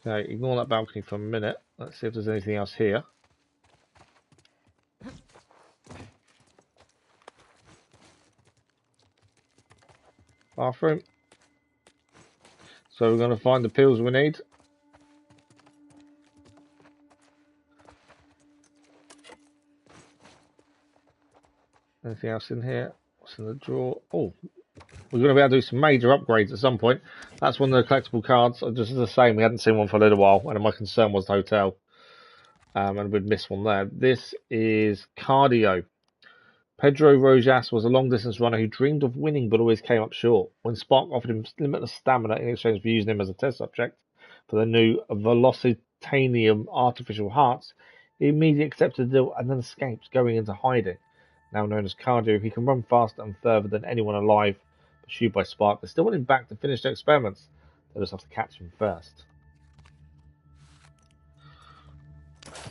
Okay, ignore that balcony for a minute. Let's see if there's anything else here. Bathroom. So we're going to find the pills we need. Anything else in here? What's in the drawer? Oh, we're going to be able to do some major upgrades at some point. That's one of the collectible cards. Just the same, we hadn't seen one for a little while, and my concern was the hotel. And we'd missed one there. This is cardio. Pedro Rojas was a long-distance runner who dreamed of winning but always came up short. When Spark offered him limitless stamina in exchange for using him as a test subject for the new Velocitanium artificial hearts, he immediately accepted the deal and then escaped, going into hiding. Now known as Cardio, he can run faster and further than anyone alive, pursued by Spark. They still want him back to finish their experiments. They'll just have to catch him first.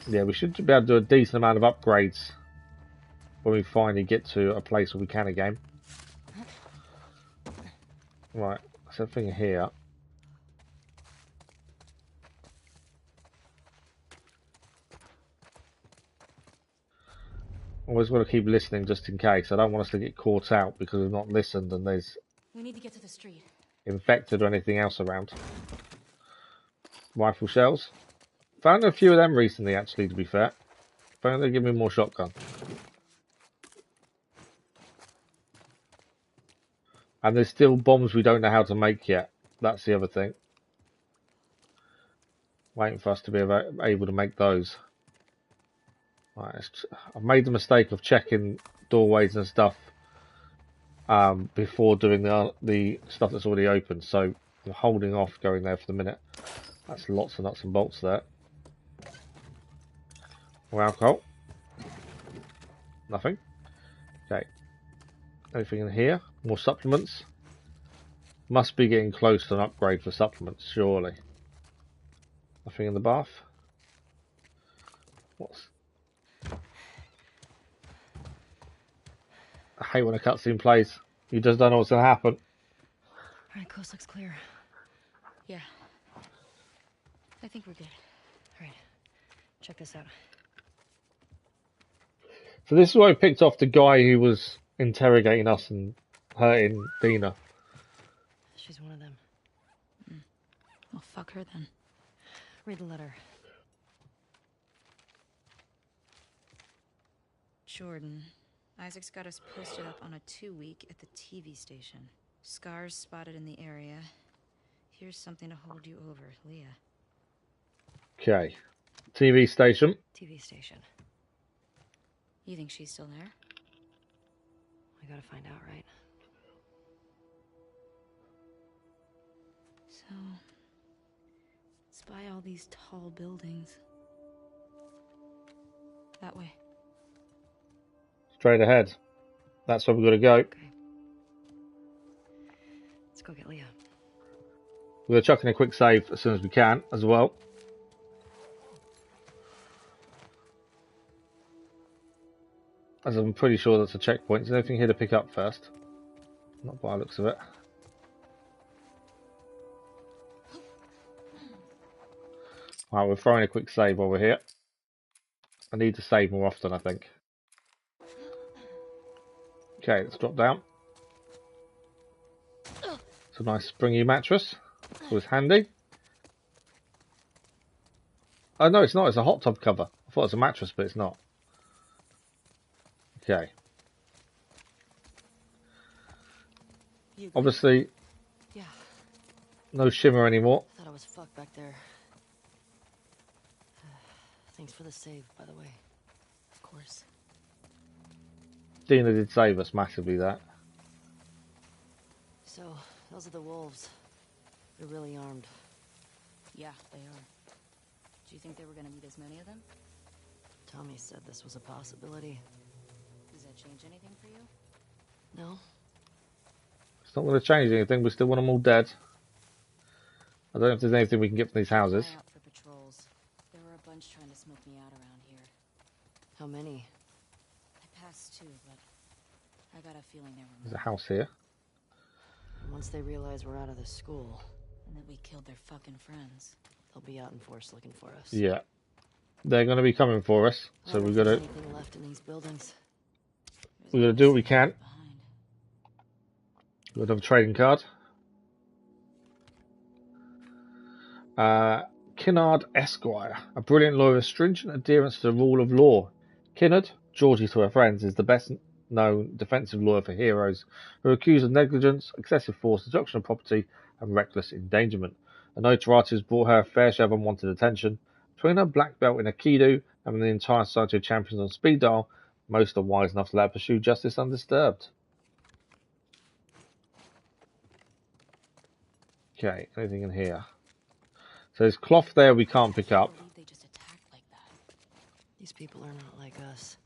Yeah, we should be able to do a decent amount of upgrades when we finally get to a place where we can again. Right, there's something here. Always want to keep listening just in case. I don't want us to get caught out because we've not listened and there's We need to get to the street. infected or anything else around. Rifle shells. Found a few of them recently, actually, to be fair. Found they give me more shotgun. And there's still bombs we don't know how to make yet. That's the other thing. Waiting for us to be able to make those. Right, I've made the mistake of checking doorways and stuff before doing the stuff that's already open. So I'm holding off going there for the minute. That's lots of nuts and bolts there. More alcohol. Nothing. Okay. Anything in here? More supplements. Must be getting close to an upgrade for supplements, surely. Nothing in the bath. What's... I hate when a cutscene plays. You just don't know what's going to happen. Alright, coast looks clear. Yeah. I think we're good. Alright, check this out. So this is where I picked off the guy who was interrogating us and hurting Dina. She's one of them. Well, fuck her then. Read the letter. Jordan. Isaac's got us posted up on a 2-week at the TV station. Scars spotted in the area. Here's something to hold you over, Leah. Okay. TV station. TV station. You think she's still there? We gotta find out, right? So... spy all these tall buildings. That way. Straight ahead. That's where we've got to go. Okay. Let's go get Leah. We're going to chuck in a quick save as soon as we can as well. As I'm pretty sure that's a checkpoint. Is there anything here to pick up first? Not by the looks of it. Right, we're throwing a quick save while we're here. I need to save more often, I think. Okay, let's drop down. It's a nice springy mattress. It was handy. Oh no, it's not. It's a hot tub cover. I thought it was a mattress, but it's not. Okay. Obviously, Yeah. no shimmer anymore. Thought I was fucked back there. Thanks for the save, by the way. Of course. Dina did save us massively, that. So, those are the wolves. They're really armed. Yeah, they are. Do you think there were gonna meet as many of them? Tommy said this was a possibility. Does that change anything for you? No? It's not going to change anything. We still want them all dead. I don't know if there's anything we can get from these houses. Eye out for patrols. There were a bunch trying to smoke me out around here. How many? I passed 2, but I got a feeling they were There's a more. house here. Once they realize we're out of the school, And that we killed their fucking friends. they'll be out in force looking for us. Yeah. They're going to be coming for us. I So wonder we've if got there's to anything left in these buildings. we've got to do what we can. We've got to have a trading card. Kinnard Esquire, a brilliant lawyer with stringent adherence to the rule of law. Kinnard, Georgie to her friends, is the best known defensive lawyer for heroes who are accused of negligence, excessive force, destruction of property, and reckless endangerment. A notoriety has brought her a fair share of unwanted attention. Between her black belt in Aikido and the entire society of champions on speed dial, most are wise enough to let her pursue justice undisturbed. Okay, anything in here? So there's cloth there we can't pick up. They just attacked like that. These people are not like us.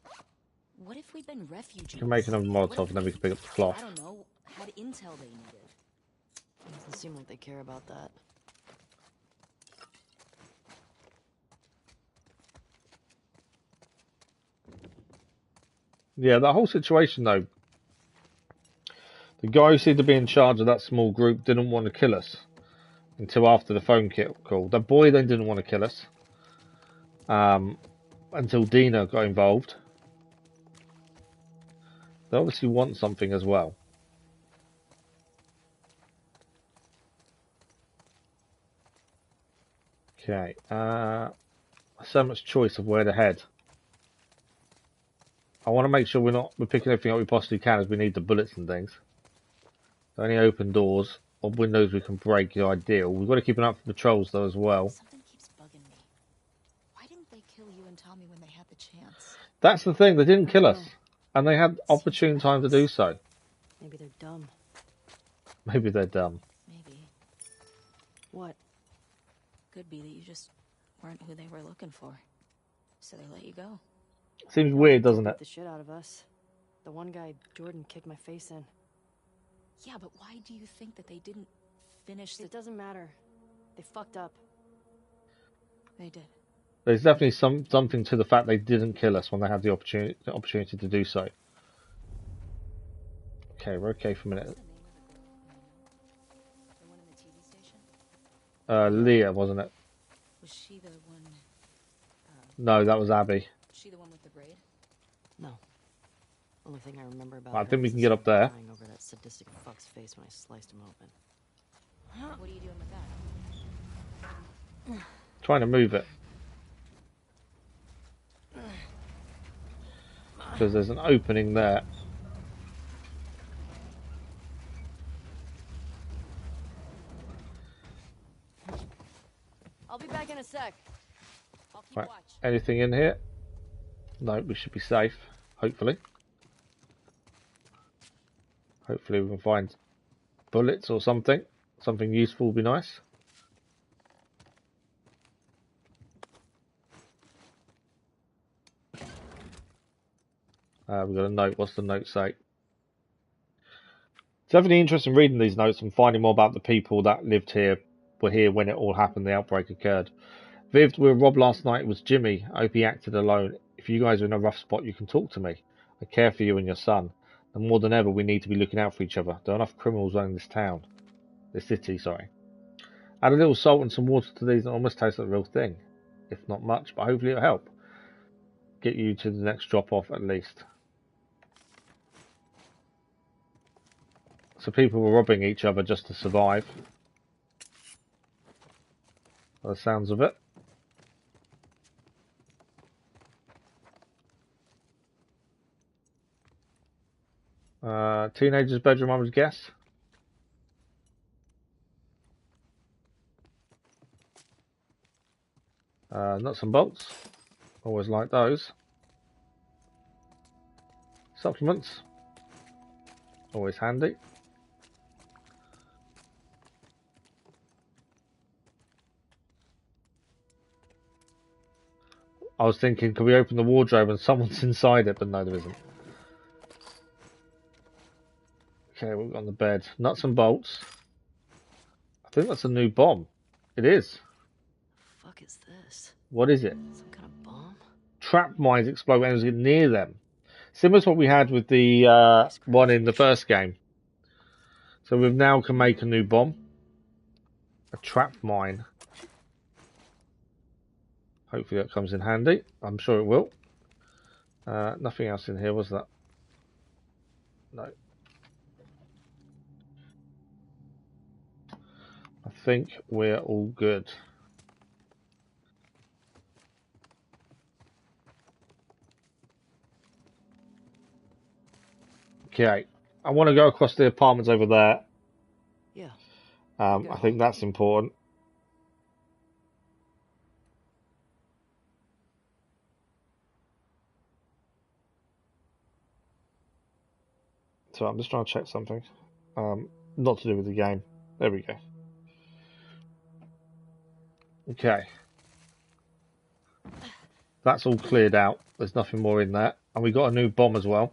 What if we'd been refugees? We can make another What Molotov if and then we they, can pick up the cloth. I don't know, had intel they needed. Doesn't seem like they care about that. Yeah, that whole situation though. The guy who seemed to be in charge of that small group didn't want to kill us until after the phone call. The boy then didn't want to kill us until Dina got involved. They obviously want something as well. Okay, so much choice of where to head. I want to make sure we're picking everything up we possibly can, as we need the bullets and things. So any open doors or windows we can break is ideal. We've got to keep an eye out for patrols though as well. Something keeps bugging me. Why didn't they kill you and Tommy when they had the chance? That's the thing, they didn't kill us. And they had opportune time to do so. Maybe they're dumb. Maybe they're dumb. Maybe. What? Could be that you just weren't who they were looking for. So they let you go. Seems weird, doesn't Beat it? the shit out of us. The one guy Jordan kicked my face in. Yeah, but why do you think that they didn't finish the... It doesn't matter. They fucked up. They did. There's definitely something to the fact they didn't kill us when they had the opportunity to do so. Okay, we're okay for a minute. What's the name of the girl? The one in the TV station? Leah, wasn't it? Was she the one... No, that was Abby. she the one with the braid? No. Only thing I remember about I her think we is can the get up there. crying over that sadistic fuck's face when I sliced him open. What are you doing with that? Trying to move it. Because there's an opening there. I'll be back in a sec. I'll keep Right. watch. Anything in here? No, we should be safe. Hopefully. Hopefully we can find bullets or something. Something useful would be nice. We've got a note. What's the note say? It's definitely interesting reading these notes and finding more about the people that lived here, were here when it all happened, the outbreak occurred. Viv, we were robbed last night. It was Jimmy. I hope he acted alone. If you guys are in a rough spot, you can talk to me. I care for you and your son. And more than ever, we need to be looking out for each other. There are enough criminals running this town. This city, sorry. Add a little salt and some water to these and it almost tastes like the real thing. If not much, but hopefully it'll help. Get you to the next drop off at least. So people were robbing each other just to survive. By the sounds of it. Teenager's bedroom, I would guess. Nuts and bolts. Always like those. Supplements. Always handy. I was thinking, could we open the wardrobe and someone's inside it, but no, there isn't. Okay, we've got on the bed. Nuts and bolts. I think that's a new bomb. It is. Fuck is this? What is it? Some kind of bomb? Trap mines explode when enemies get near them. Similar to what we had with the one in the first game. So we now can make a new bomb. A trap mine. Hopefully that comes in handy. I'm sure it will. Nothing else in here, was that? No. I think we're all good. Okay. I want to go across the apartments over there. Yeah. I think that's important. So I'm just trying to check something. Not to do with the game. There we go. Okay. That's all cleared out. There's nothing more in there. And we got a new bomb as well,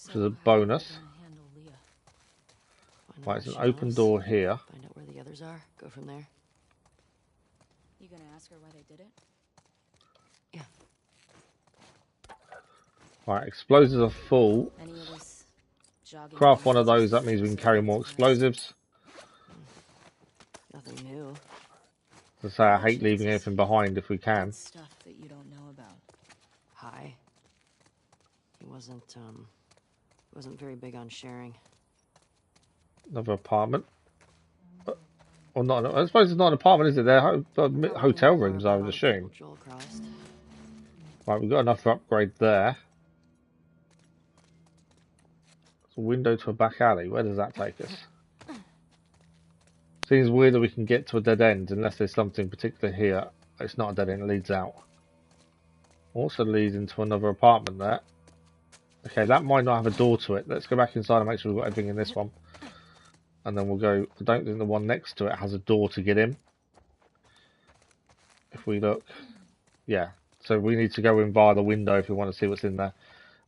which is a bonus. Right, it's an open door here. Find out where the others are. Go from there. You gonna ask her why they did it? Yeah. Right, explosives are full. Any of this jogging Craft around one of those, is that means we can so carry more fast. explosives. Nothing new. As I say, I hate leaving anything behind if we can. That's stuff that you don't know about. Hi. He wasn't very big on sharing. Another apartment. Or not, I suppose it's not an apartment, is it? They're hotel rooms, I would assume. Joel crossed. Right, we've got enough for upgrade there. It's a window to a back alley. Where does that take us? Seems weird that we can get to a dead end unless there's something particular here. It's not a dead end, it leads out. Also leads into another apartment there. Okay, that might not have a door to it. Let's go back inside and make sure we've got everything in this one. And then we'll go... I don't think the one next to it has a door to get in. If we look... Yeah. So we need to go in via the window if we want to see what's in there.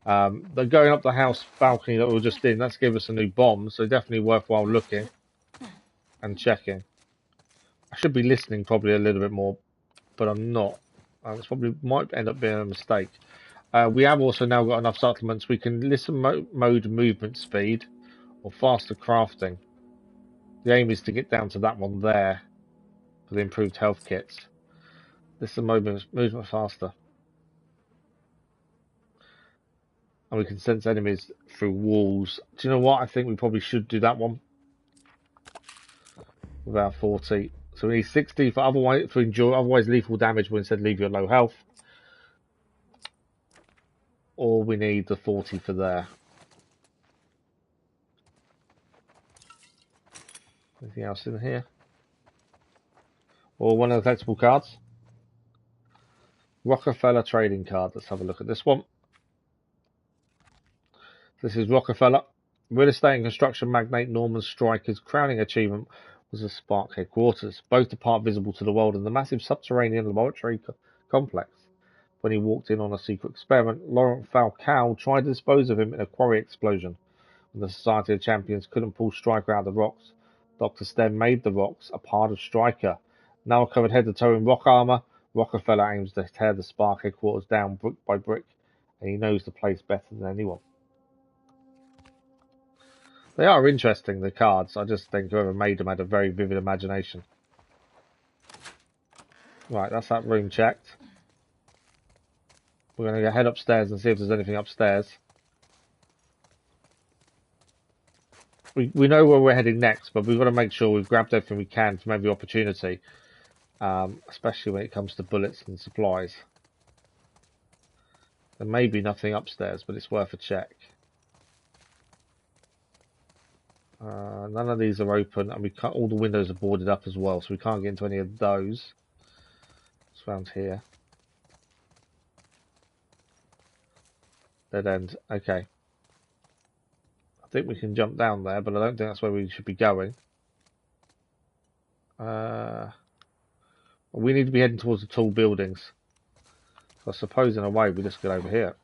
They're going up the house balcony that we were just in. That's given us a new bomb. So definitely worthwhile looking and checking. I should be listening probably a little bit more, but I'm not. This probably might end up being a mistake. We have also now got enough supplements. We can listen mode movement speed or faster crafting. The aim is to get down to that one there for the improved health kits. Listen movement faster. And we can sense enemies through walls. Do you know what? I think we probably should do that one. With our 40. So we need 60 for otherwise lethal damage when instead leave you at low health. Or we need the 40 for there. Anything else in here? Or one of the collectible cards? Rockefeller trading card. Let's have a look at this one. This is Rockefeller. Real estate and construction magnate Norman Stryker's crowning achievement was the Spark headquarters, both apart visible to the world in the massive subterranean laboratory complex. When he walked in on a secret experiment, Laurent Falcao tried to dispose of him in a quarry explosion. When the Society of Champions couldn't pull Stryker out of the rocks, Dr. Stem made the rocks a part of Stryker. Now covered head to toe in rock armor, Rockefeller aims to tear the Spark headquarters down brick by brick, and he knows the place better than anyone. They are interesting, the cards. I just think whoever made them had a very vivid imagination. Right, that's that room checked. We're going to go head upstairs and see if there's anything upstairs. We know where we're heading next, but we've got to make sure we've grabbed everything we can from every opportunity. Especially when it comes to bullets and supplies. There may be nothing upstairs, but it's worth a check. None of these are open, and all the windows are boarded up as well, so we can't get into any of those. It's around here. Dead end. Okay. I think we can jump down there, but I don't think that's where we should be going. We need to be heading towards the tall buildings. So I suppose in a way we just get over here.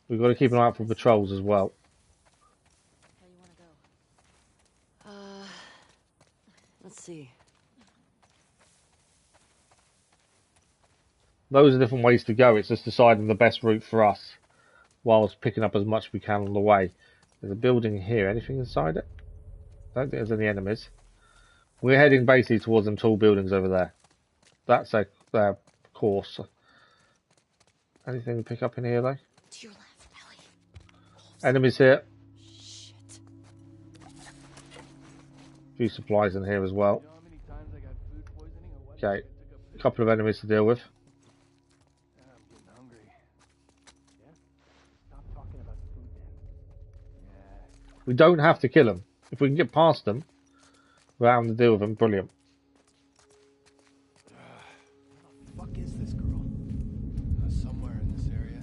We've got to keep an eye out for patrols as well. Where you wanna go? Let's see. Those are different ways to go. It's just deciding the best route for us, whilst picking up as much as we can on the way. There's a building here. Anything inside it? I don't think there's any enemies. We're heading basically towards them tall buildings over there. That's their course. Anything to pick up in here though? To your left, Ellie. Enemies here. Shit. A few supplies in here as well. You know how many times I got food poisoning or what? Okay, a couple of enemies to deal with. I'm getting hungry. Yeah? Stop talking about food then. Yeah. We don't have to kill them. If we can get past them without having to deal with them, brilliant. Where the fuck is this girl? Somewhere in this area.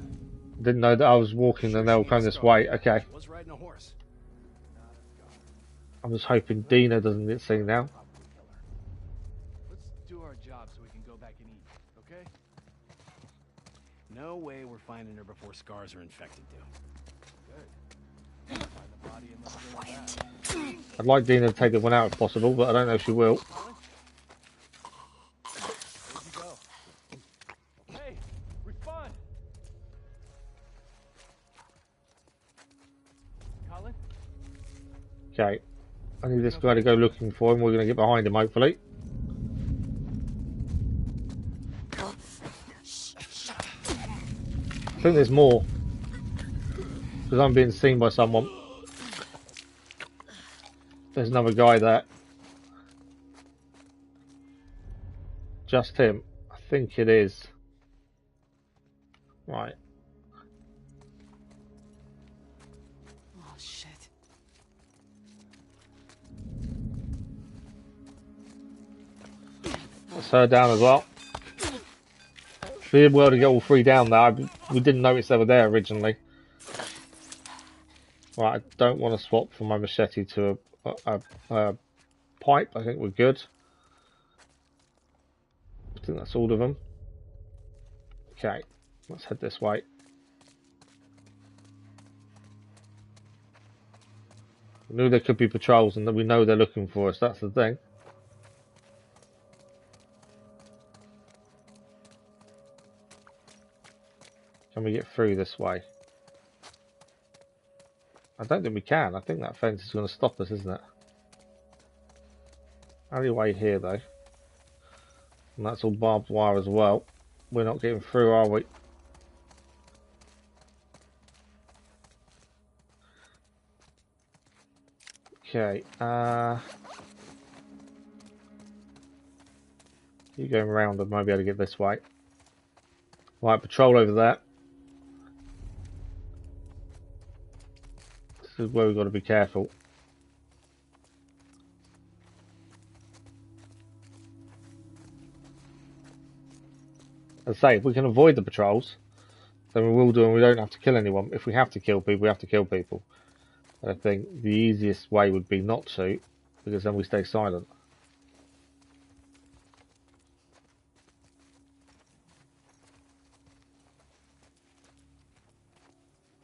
Didn't know that I was walking and they were coming this way. Okay. Was riding a horse. I'm just hoping Dina doesn't get seen now. Let's do our job so we can go back and eat, okay? No way we're finding her before scars are infected, dude. Good. Find the body and let's go with that. I'd like Dina to take the one out if possible, but I don't know if she will. Where'd you go? Hey, respond! Colin? Okay. I need this guy to go looking for him. We're going to get behind him, hopefully. I think there's more. Because I'm being seen by someone. There's another guy there. Just him. I think it is. Right. Oh, shit. That's her down as well. We did well to get all three down there. We didn't notice they were there originally. Right, I don't want to swap from my machete to a pipe. I think we're good. I think that's all of them. Okay, let's head this way. We knew there could be patrols and that we know they're looking for us. That's the thing. Can we get through this way? I don't think we can. I think that fence is going to stop us, isn't it? Alleyway here, though. And that's all barbed wire as well. We're not getting through, are we? Okay. You going around, I might be able to get this way. Right, patrol over there. This is where we've got to be careful. As I say, if we can avoid the patrols, then we will do, and we don't have to kill anyone. If we have to kill people, we have to kill people. But I think the easiest way would be not to, because then we stay silent.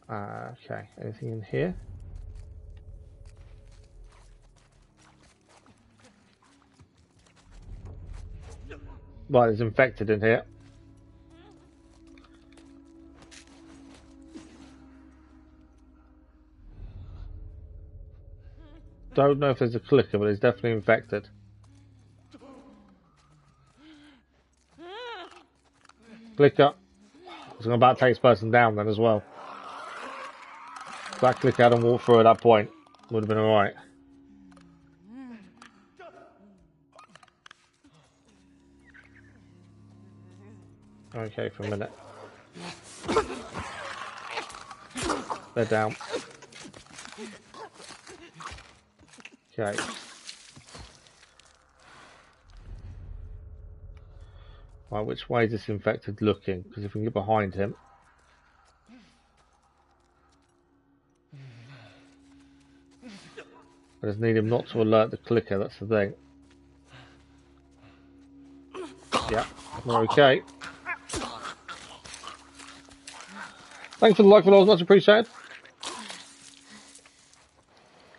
Okay, anything in here? Right, there's infected in here. Don't know if there's a clicker, but it's definitely infected. Clicker. So I'm about to take this person down then as well. If that clicker hadn't walked through at that point, would have been alright. Okay, for a minute. They're down. Okay. Right, which way is this infected looking? Because if we can get behind him. I just need him not to alert the clicker, that's the thing. Yeah, we're okay. Thanks for the like, followers, much appreciated.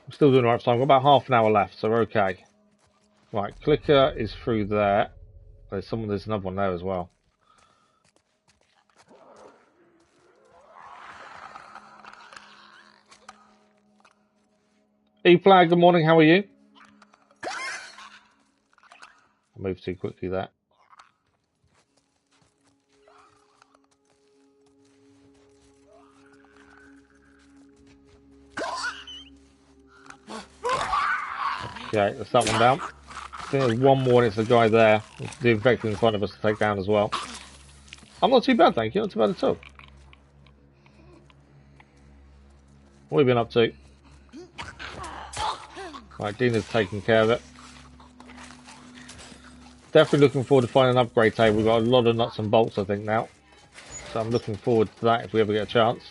I'm still doing alright for time. We've got about half an hour left, so we're okay. Right, clicker is through there. There's another one there as well. E-Flag, good morning, how are you? I moved too quickly there. Okay, that's that one down. I think there's one more and it's the guy there. The infected in front of us to take down as well. I'm not too bad, thank you. Not too bad at all. What have you been up to? Right, Dina's taking care of it. Definitely looking forward to finding an upgrade table. We've got a lot of nuts and bolts, I think, now. So I'm looking forward to that if we ever get a chance.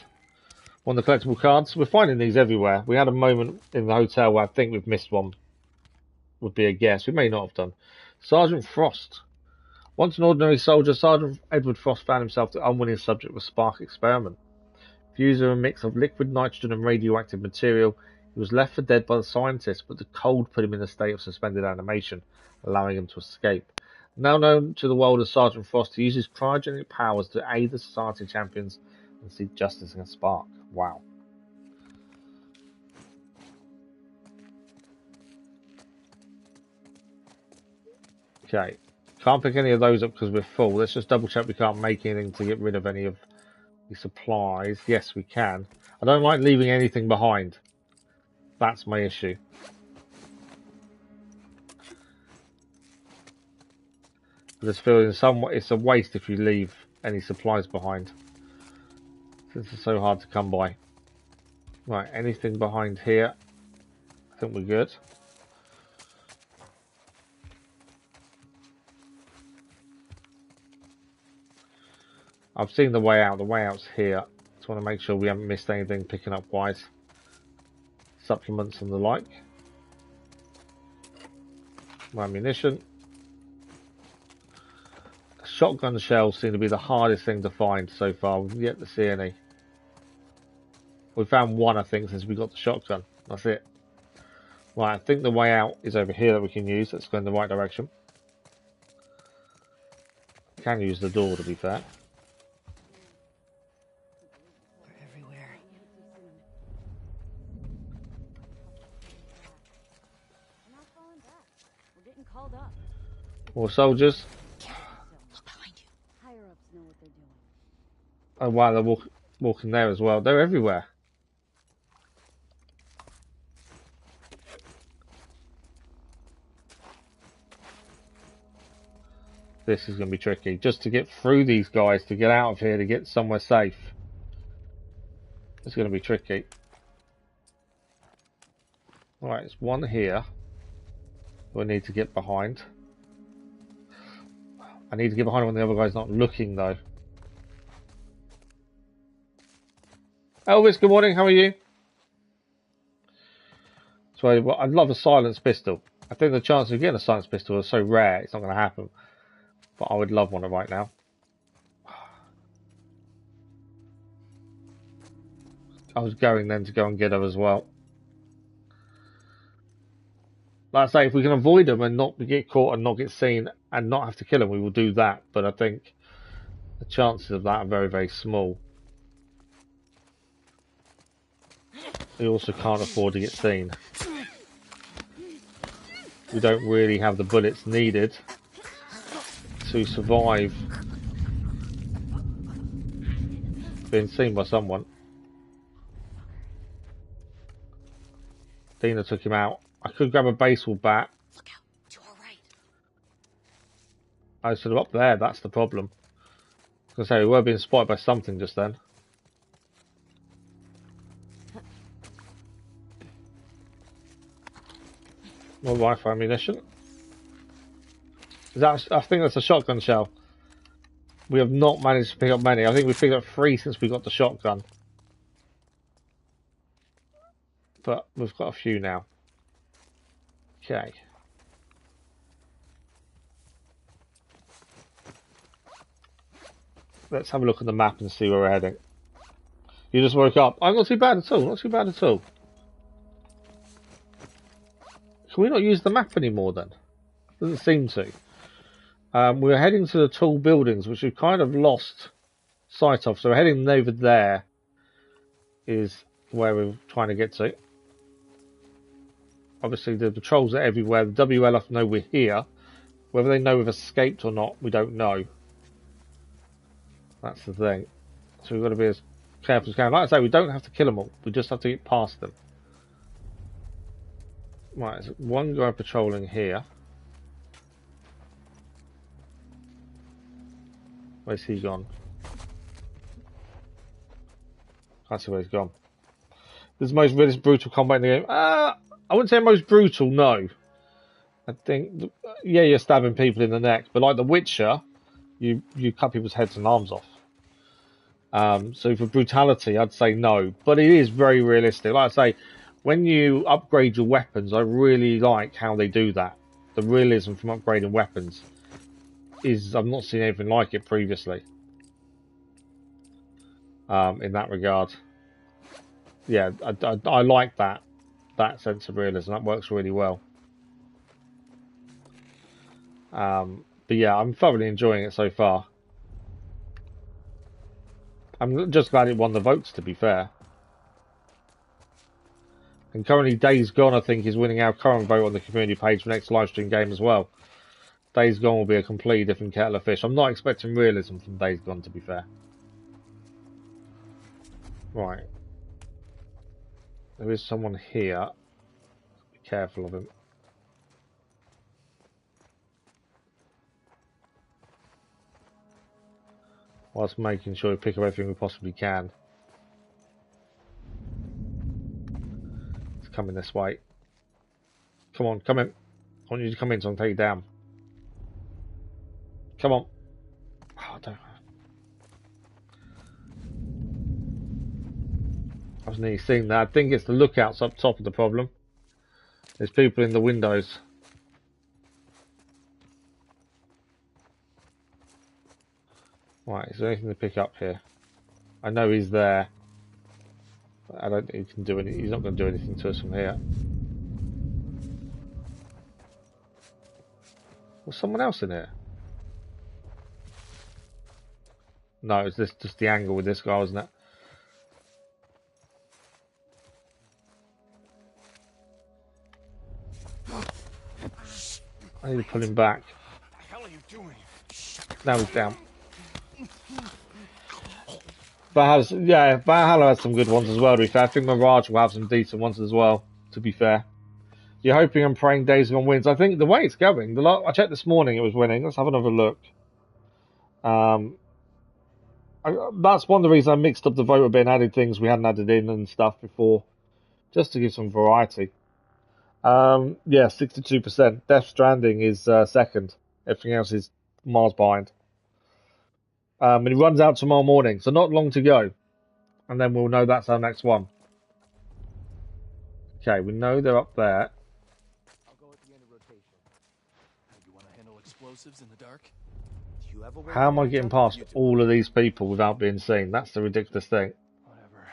On the collectible cards, we're finding these everywhere. We had a moment in the hotel where I think we've missed one. Would be a guess. We may not have done. Sergeant Frost. Once an ordinary soldier, Sergeant Edward Frost found himself the unwilling subject of a spark experiment. Fused with a mix of liquid nitrogen and radioactive material, he was left for dead by the scientists, but the cold put him in a state of suspended animation, allowing him to escape. Now known to the world as Sergeant Frost, he uses cryogenic powers to aid the Society champions and seek justice against Spark. Wow. Okay. Can't pick any of those up because we're full. Let's just double check we can't make anything to get rid of any of the supplies. Yes, we can. I don't like leaving anything behind. That's my issue. I just feel in some way it's a waste if you leave any supplies behind. Since it's so hard to come by. Right, anything behind here? I think we're good. I've seen the way out. The way out's here. Just want to make sure we haven't missed anything picking up wise. Supplements and the like. My ammunition. Shotgun shells seem to be the hardest thing to find so far. We've yet to see any. We found one, I think, since we got the shotgun. That's it. Right, I think the way out is over here that we can use. Let's go in the right direction. Can use the door, to be fair. We're everywhere. We're not falling back. We're getting called up. More soldiers. Look behind you. Higher ups know what they're doing. Oh wow, they're walking there as well. They're everywhere. This is going to be tricky. Just to get through these guys, to get out of here, to get somewhere safe. It's going to be tricky. Alright, there's one here. We need to get behind. I need to get behind when the other guy's not looking, though. Elvis, good morning. How are you? So I'd love a silenced pistol. I think the chance of getting a silenced pistol is so rare, it's not going to happen. But I would love one right now. I was going then to go and get her as well. Like I say, if we can avoid them and not get caught and not get seen and not have to kill them, we will do that. But I think the chances of that are very, very small. We also can't afford to get seen. We don't really have the bullets needed to survive being seen by someone. Dina took him out. I could grab a baseball bat. Look out, to our right. I was sort of up there, that's the problem. I was going to say, we were being spotted by something just then. More rifle ammunition. Is that, I think that's a shotgun shell. We have not managed to pick up many. I think we've picked up 3 since we got the shotgun. But we've got a few now. Okay. Let's have a look at the map and see where we're heading. You just woke up. I'm not too bad at all. Not too bad at all. Can we not use the map anymore then? Doesn't seem to. We're heading to the tall buildings, which we've kind of lost sight of. So we're heading over there is where we're trying to get to. Obviously, the patrols are everywhere. The WLF know we're here. Whether they know we've escaped or not, we don't know. That's the thing. So we've got to be as careful as we can. Like I say, we don't have to kill them all. We just have to get past them. Right, there's one guy patrolling here. Where's he gone? Can't see where he's gone. This is the most realistic brutal combat in the game. I wouldn't say most brutal, no. I think, yeah, you're stabbing people in the neck, but like The Witcher, you cut people's heads and arms off. So for brutality, I'd say no, but it is very realistic. Like I say, when you upgrade your weapons, I really like how they do that. The realism from upgrading weapons is, I've not seen anything like it previously. In that regard. Yeah, I like that sense of realism. That works really well. But yeah, I'm thoroughly enjoying it so far. I'm just glad it won the votes, to be fair. And currently Days Gone, I think, is winning our current vote on the community page for next live stream game as well. Days Gone will be a completely different kettle of fish. I'm not expecting realism from Days Gone, to be fair. Right. There is someone here. Be careful of him. Whilst making sure we pick up everything we possibly can. It's coming this way. Come on, come in. I want you to come in so I can take you down. Come on. Oh, don't. I was nearly seeing that. I think it's the lookouts up top of the problem. There's people in the windows. Right, is there anything to pick up here? I know he's there. I don't think he can do any. He's not going to do anything to us from here. Was someone else in here? No, it's this just the angle with this guy, wasn't it? I need to pull him back. What the hell are you doing? Now he's down. Valhalla has some good ones as well, to be fair. I think Mirage will have some decent ones as well, to be fair. You're hoping and praying Days Gone wins. I think the way it's going, I checked this morning, it was winning. Let's have another look. That's one of the reasons I mixed up the vote a bit and added things we hadn't added in and stuff before, just to give some variety. Yeah, 62%. Death Stranding is second. Everything else is miles behind. And it runs out tomorrow morning, so not long to go. And then we'll know that's our next one. Okay, we know they're up there. I'll go at the end of rotation. You want to handle explosives in the dark? Do you have a way How am I getting past all of these people without being seen? That's the ridiculous thing. Whatever.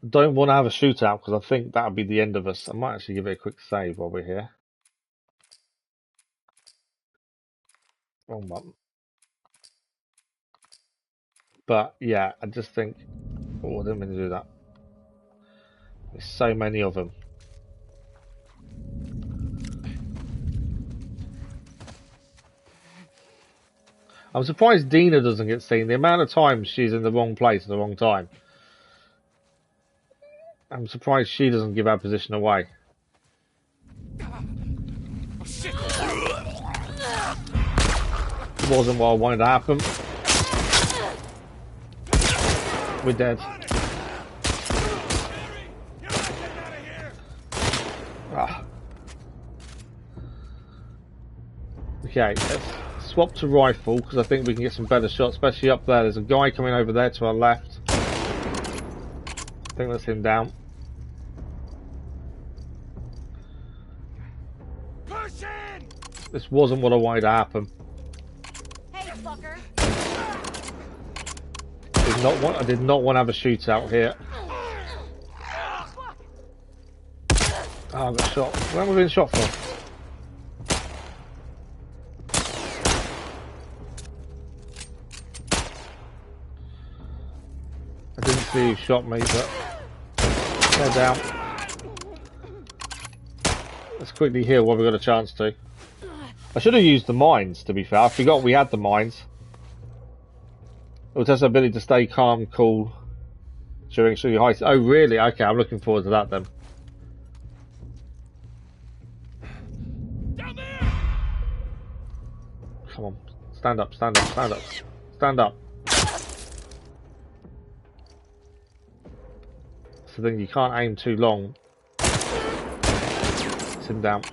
Don't want to have a shootout because I think that'll be the end of us. I might actually give it a quick save while we're here. Wrong button. But yeah, I just think, oh, I didn't mean to do that. There's so many of them. I'm surprised Dina doesn't get seen. The amount of times she's in the wrong place at the wrong time. I'm surprised she doesn't give her position away. Oh, shit. Wasn't what I wanted to happen. We're dead. Ah. Okay, let's swap to rifle because I think we can get some better shots, especially up there. There's a guy coming over there to our left. I think that's him down. Push in! This wasn't what I wanted to happen. Hey, fucker. I did not want to have a shootout here. Oh, I got shot. Where am I being shot from? I didn't see who shot me, but Head down. Let's quickly heal while we've got a chance to. I should have used the mines, to be fair. I forgot we had the mines. It was just the ability to stay calm, cool during extremely high. Oh, really? Okay, I'm looking forward to that then. Down there! Come on. Stand up, stand up, stand up. Stand up. So then you can't aim too long. Sit him down.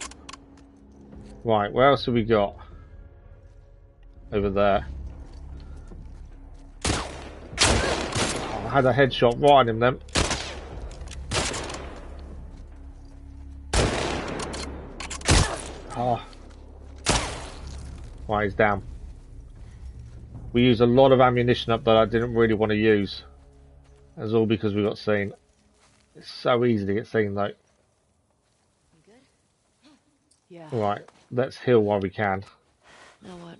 Right, where else have we got? Over there. Oh, I had a headshot right on him then. Oh. Right, he's down. We used a lot of ammunition up that I didn't really want to use. That's all because we got seen. It's so easy to get seen though. You good? Yeah. Right, let's heal while we can. Now what?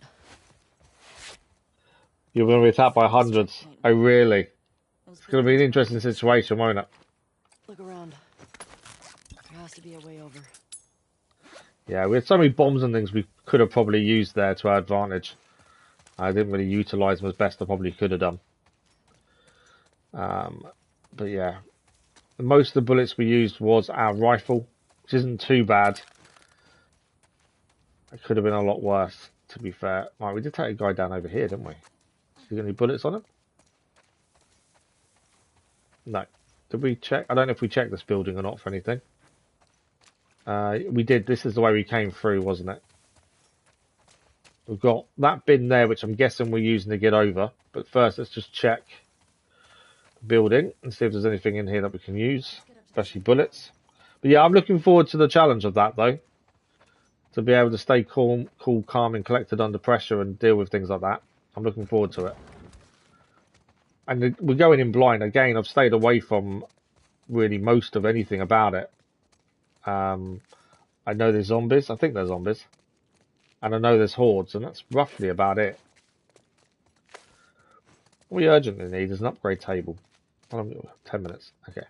You're going to be attacked by hundreds. Oh, really? It's going to be an interesting situation, won't it? Look around. There has to be a way over. Yeah, we had so many bombs and things we could have probably used there to our advantage. I didn't really utilise them as best I probably could have done. But yeah, most of the bullets we used was our rifle, which isn't too bad. It could have been a lot worse, to be fair. Right, we did take a guy down over here, didn't we? You got any bullets on him? No. Did we check? I don't know if we checked this building or not for anything. We did. This is the way we came through, wasn't it? We've got that bin there, which I'm guessing we're using to get over. But first, let's just check the building and see if there's anything in here that we can use, especially bullets. But yeah, I'm looking forward to the challenge of that, though. To be able to stay calm, calm and collected under pressure and deal with things like that. I'm looking forward to it. And we're going in blind. Again, I've stayed away from really most of anything about it. I know there's zombies. I think there's zombies. And I know there's hordes, and that's roughly about it. What we urgently need is an upgrade table. 10 minutes. Okay.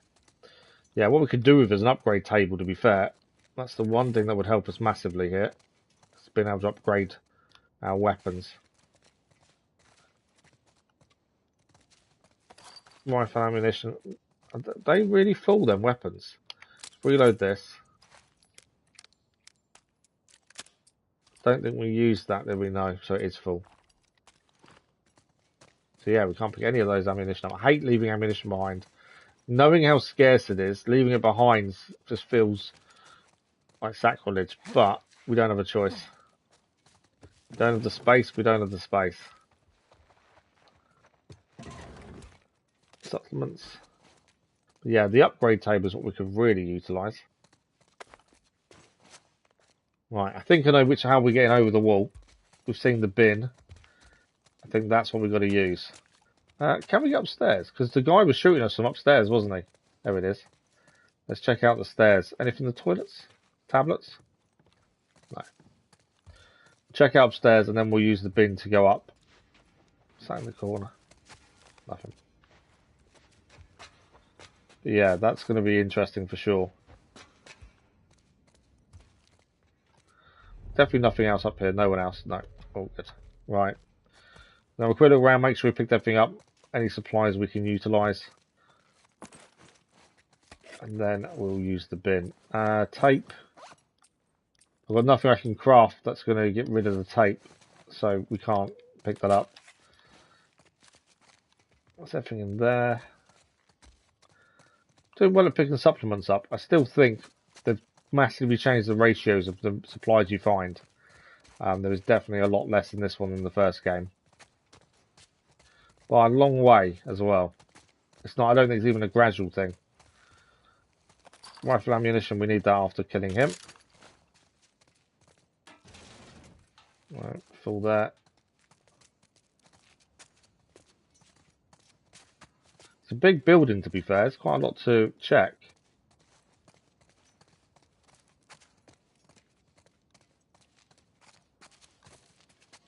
Yeah, what we could do with is an upgrade table, to be fair. That's the one thing that would help us massively here. It's being able to upgrade our weapons. Rifle ammunition. They really full them weapons. Let's reload this. Don't think we used that, did we? No, so it is full. So yeah, we can't pick any of those ammunition up. I hate leaving ammunition behind. Knowing how scarce it is, leaving it behind just feels like sacrilege, but we don't have a choice. We don't have the space, we don't have the space. Supplements. But yeah, the upgrade table is what we could really utilise. Right, I think I know how we're getting over the wall. We've seen the bin. I think that's what we've got to use. Can we get upstairs? Because the guy was shooting us from upstairs, wasn't he? There it is. Let's check out the stairs. Anything in the toilets? Tablets? No. Check out upstairs and then we'll use the bin to go up. Sat in the corner. Nothing. But yeah, that's going to be interesting for sure. Definitely nothing else up here. No one else. No. All good. Right. Now we'll quick look around, make sure we picked everything up. Any supplies we can utilise. And then we'll use the bin. Tape. I've got nothing I can craft that's going to get rid of the tape. So we can't pick that up. What's everything in there? Doing well at picking supplements up. I still think they've massively changed the ratios of the supplies you find. There is definitely a lot less in this one than the first game. By a long way as well. It's not. I don't think it's even a gradual thing. Rifle ammunition, we need that after killing him. Right, full there. It's a big building, to be fair. It's quite a lot to check.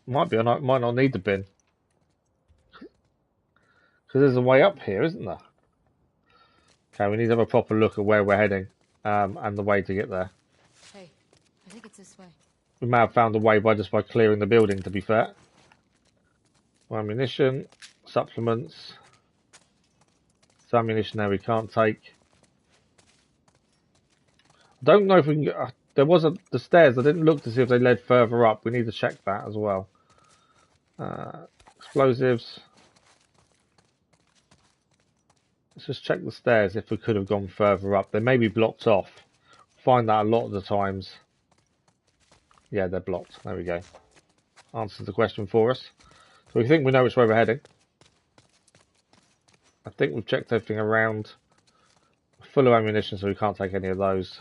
Might not need the bin. Because there's a way up here, isn't there? Okay, we need to have a proper look at where we're heading and the way to get there. Hey, I think it's this way. We may have found a way by clearing the building, to be fair. Ammunition, supplements. Some ammunition there we can't take. Don't know if we can get... there was the stairs. I didn't look to see if they led further up. We need to check that as well. Explosives. Let's just check the stairs if we could have gone further up. They may be blocked off. Find that a lot of the times. Yeah, they're blocked. There we go. Answers the question for us. So we think we know which way we're heading. I think we've checked everything around. Full of ammunition, so we can't take any of those.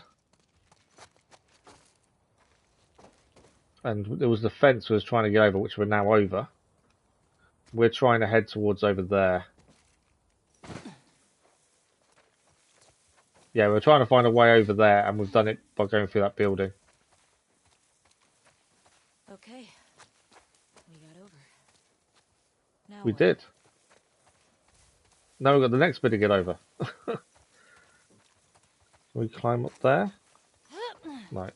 And there was the fence we was trying to get over, which we're now over. We're trying to head towards over there. Yeah, we're trying to find a way over there, and we've done it by going through that building. Okay. We got over. Now We what? did. Now we've got the next bit to get over. We climb up there? Right.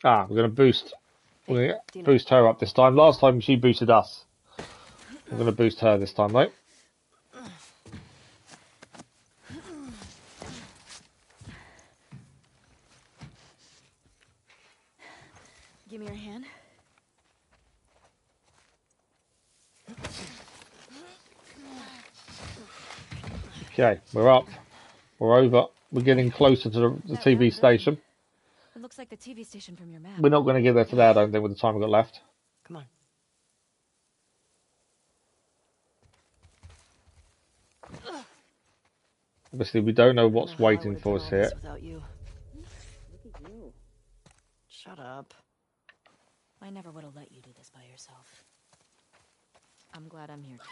Ah, we're going to boost. We're going to boost her up this time. Last time she boosted us. We're going to boost her this time, though. Give me your hand. Okay, we're up. We're over. We're getting closer to the TV station. It looks like the TV station from your map. We're not going to get there today, I don't think, with the time we've got left. Come on. Obviously, we don't know what's I don't know how I waiting would've for done us all this here. without you. Look at you. Shut up. I never would have let you do this by yourself. I'm glad I'm here too.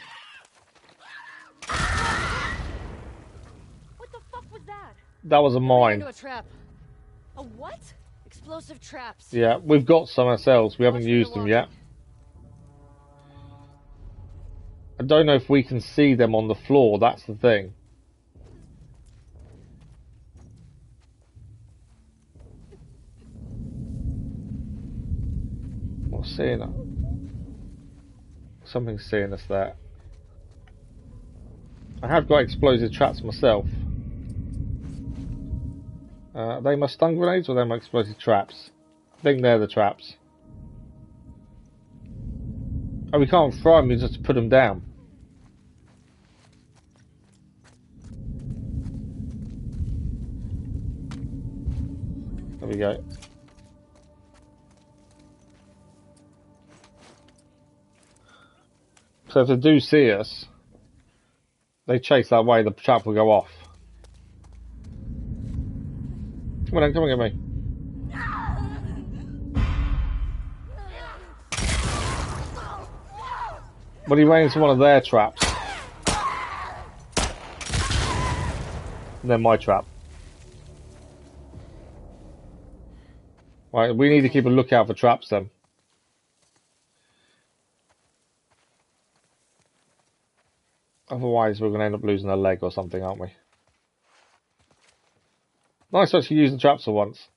What the fuck was that? That was a mine. Into a trap. A what? Explosive traps. Yeah, we've got some ourselves. We haven't Watch where used you're them walking. yet. I don't know if we can see them on the floor. That's the thing. Not seeing it. Something's seeing us there. I have got explosive traps myself. Are they my stun grenades or are they my explosive traps? I think they're the traps. Oh, we can't throw them, we just put them down. There we go. So if they do see us, they chase that way, the trap will go off. Come on, come and get me. What are you running into one of their traps? And then my trap. Right, we need to keep a lookout for traps then. Otherwise we're going to end up losing a leg or something, aren't we? Nice to actually use the traps for once.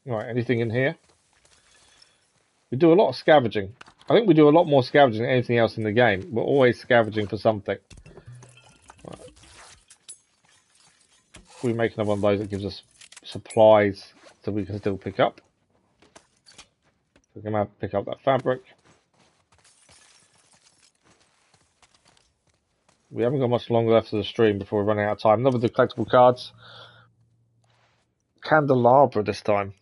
Right, anything in here? We do a lot of scavenging. I think we do a lot more scavenging than anything else in the game. We're always scavenging for something. Right. We make another one of those that gives us supplies so we can still pick up. We're going to have to pick up that fabric. We haven't got much longer left of the stream before we're running out of time. Not with the collectible cards. Candelabra this time.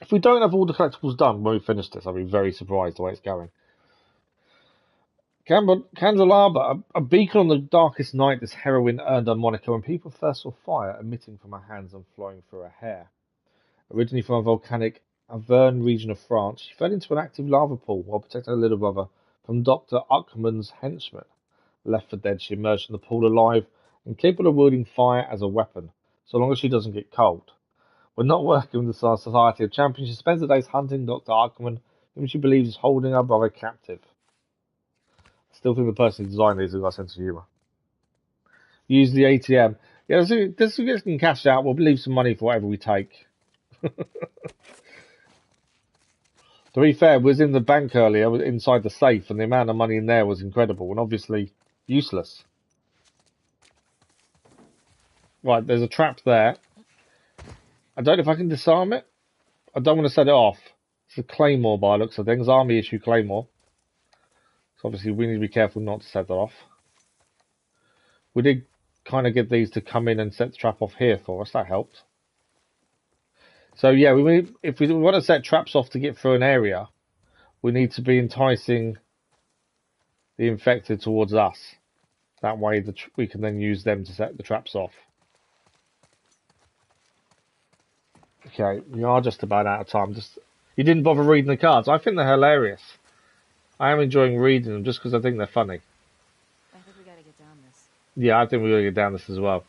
If we don't have all the collectibles done when we finish this, I'll be very surprised the way it's going. Candelabra, a beacon on the darkest night, this heroine earned her moniker when people first saw fire emitting from her hands and flowing through her hair. Originally from a volcanic Auvergne region of France, she fell into an active lava pool while protecting her little brother from Dr. Uckman's henchmen. Left for dead, she emerged from the pool alive and capable of wielding fire as a weapon, so long as she doesn't get cold. When not working with the Society of Champions, she spends the days hunting Dr. Uckman, whom she believes is holding her brother captive. Still think the person who designed these has got a sense of humour. Use the ATM. Yeah, this can cash out. We'll leave some money for whatever we take. To be fair, was in the bank earlier, was inside the safe, and the amount of money in there was incredible and obviously useless. Right, there's a trap there. I don't know if I can disarm it. I don't want to set it off. It's a claymore by looks of things, army issue claymore. So obviously we need to be careful not to set that off. We did kind of get these to come in and set the trap off here for us. That helped. So yeah, if we want to set traps off to get through an area, we need to be enticing the infected towards us. That way we can then use them to set the traps off. Okay, we are just about out of time. You didn't bother reading the cards. I think they're hilarious. I am enjoying reading them just because I think they're funny. I think we gotta get down this. Yeah, I think we're going to get down this as well.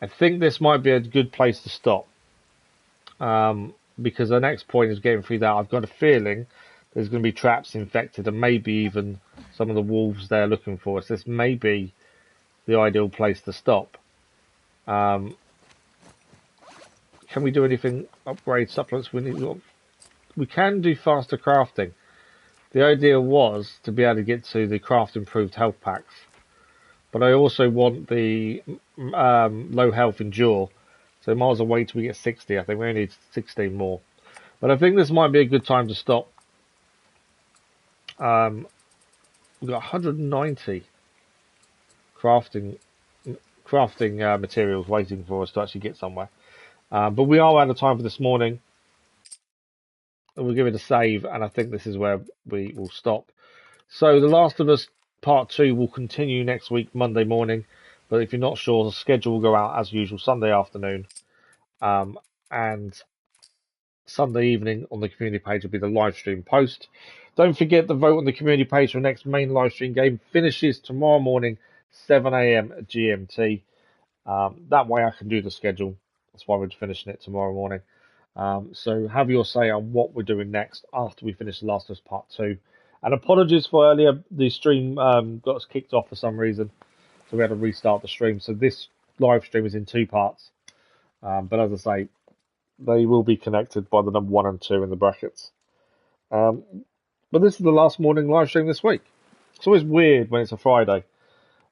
I think this might be a good place to stop. Because the next point is getting through that. I've got a feeling there's going to be traps infected and maybe even some of the wolves there looking for us. This may be the ideal place to stop. Can we do anything? Upgrade supplements? We can do faster crafting. The idea was to be able to get to the craft improved health packs. But I also want the low health endure. So might as well wait till we get 60. I think we only need 16 more. But I think this might be a good time to stop. We've got 190 crafting materials waiting for us to actually get somewhere. But we are out of time for this morning. We'll give it a save, and I think this is where we will stop. So The Last of Us Part 2 will continue next week, Monday morning. But if you're not sure, the schedule will go out as usual Sunday afternoon. And Sunday evening on the community page will be the live stream post. Don't forget to vote on the community page for the next main live stream game. Finishes tomorrow morning, 7 a.m. GMT. That way I can do the schedule. That's why we're finishing it tomorrow morning. So have your say on what we're doing next after we finish The Last of Us Part 2. And apologies for earlier, the stream got us kicked off for some reason. So we had to restart the stream. So this live stream is in 2 parts. But as I say, they will be connected by the number 1 and 2 in the brackets. But this is the last morning live stream this week. It's always weird when it's a Friday.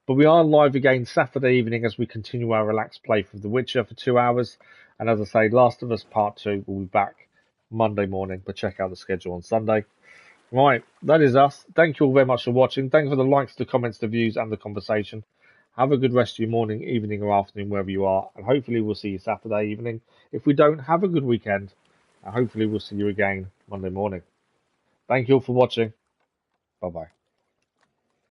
But we are live again Saturday evening as we continue our relaxed play for The Witcher for 2 hours. And as I say, Last of Us Part 2 will be back Monday morning. But check out the schedule on Sunday. Right, that is us. Thank you all very much for watching. Thank you for the likes, the comments, the views, and the conversation. Have a good rest of your morning, evening, or afternoon, wherever you are. And hopefully we'll see you Saturday evening. If we don't, have a good weekend. And hopefully we'll see you again Monday morning. Thank you all for watching. Bye-bye.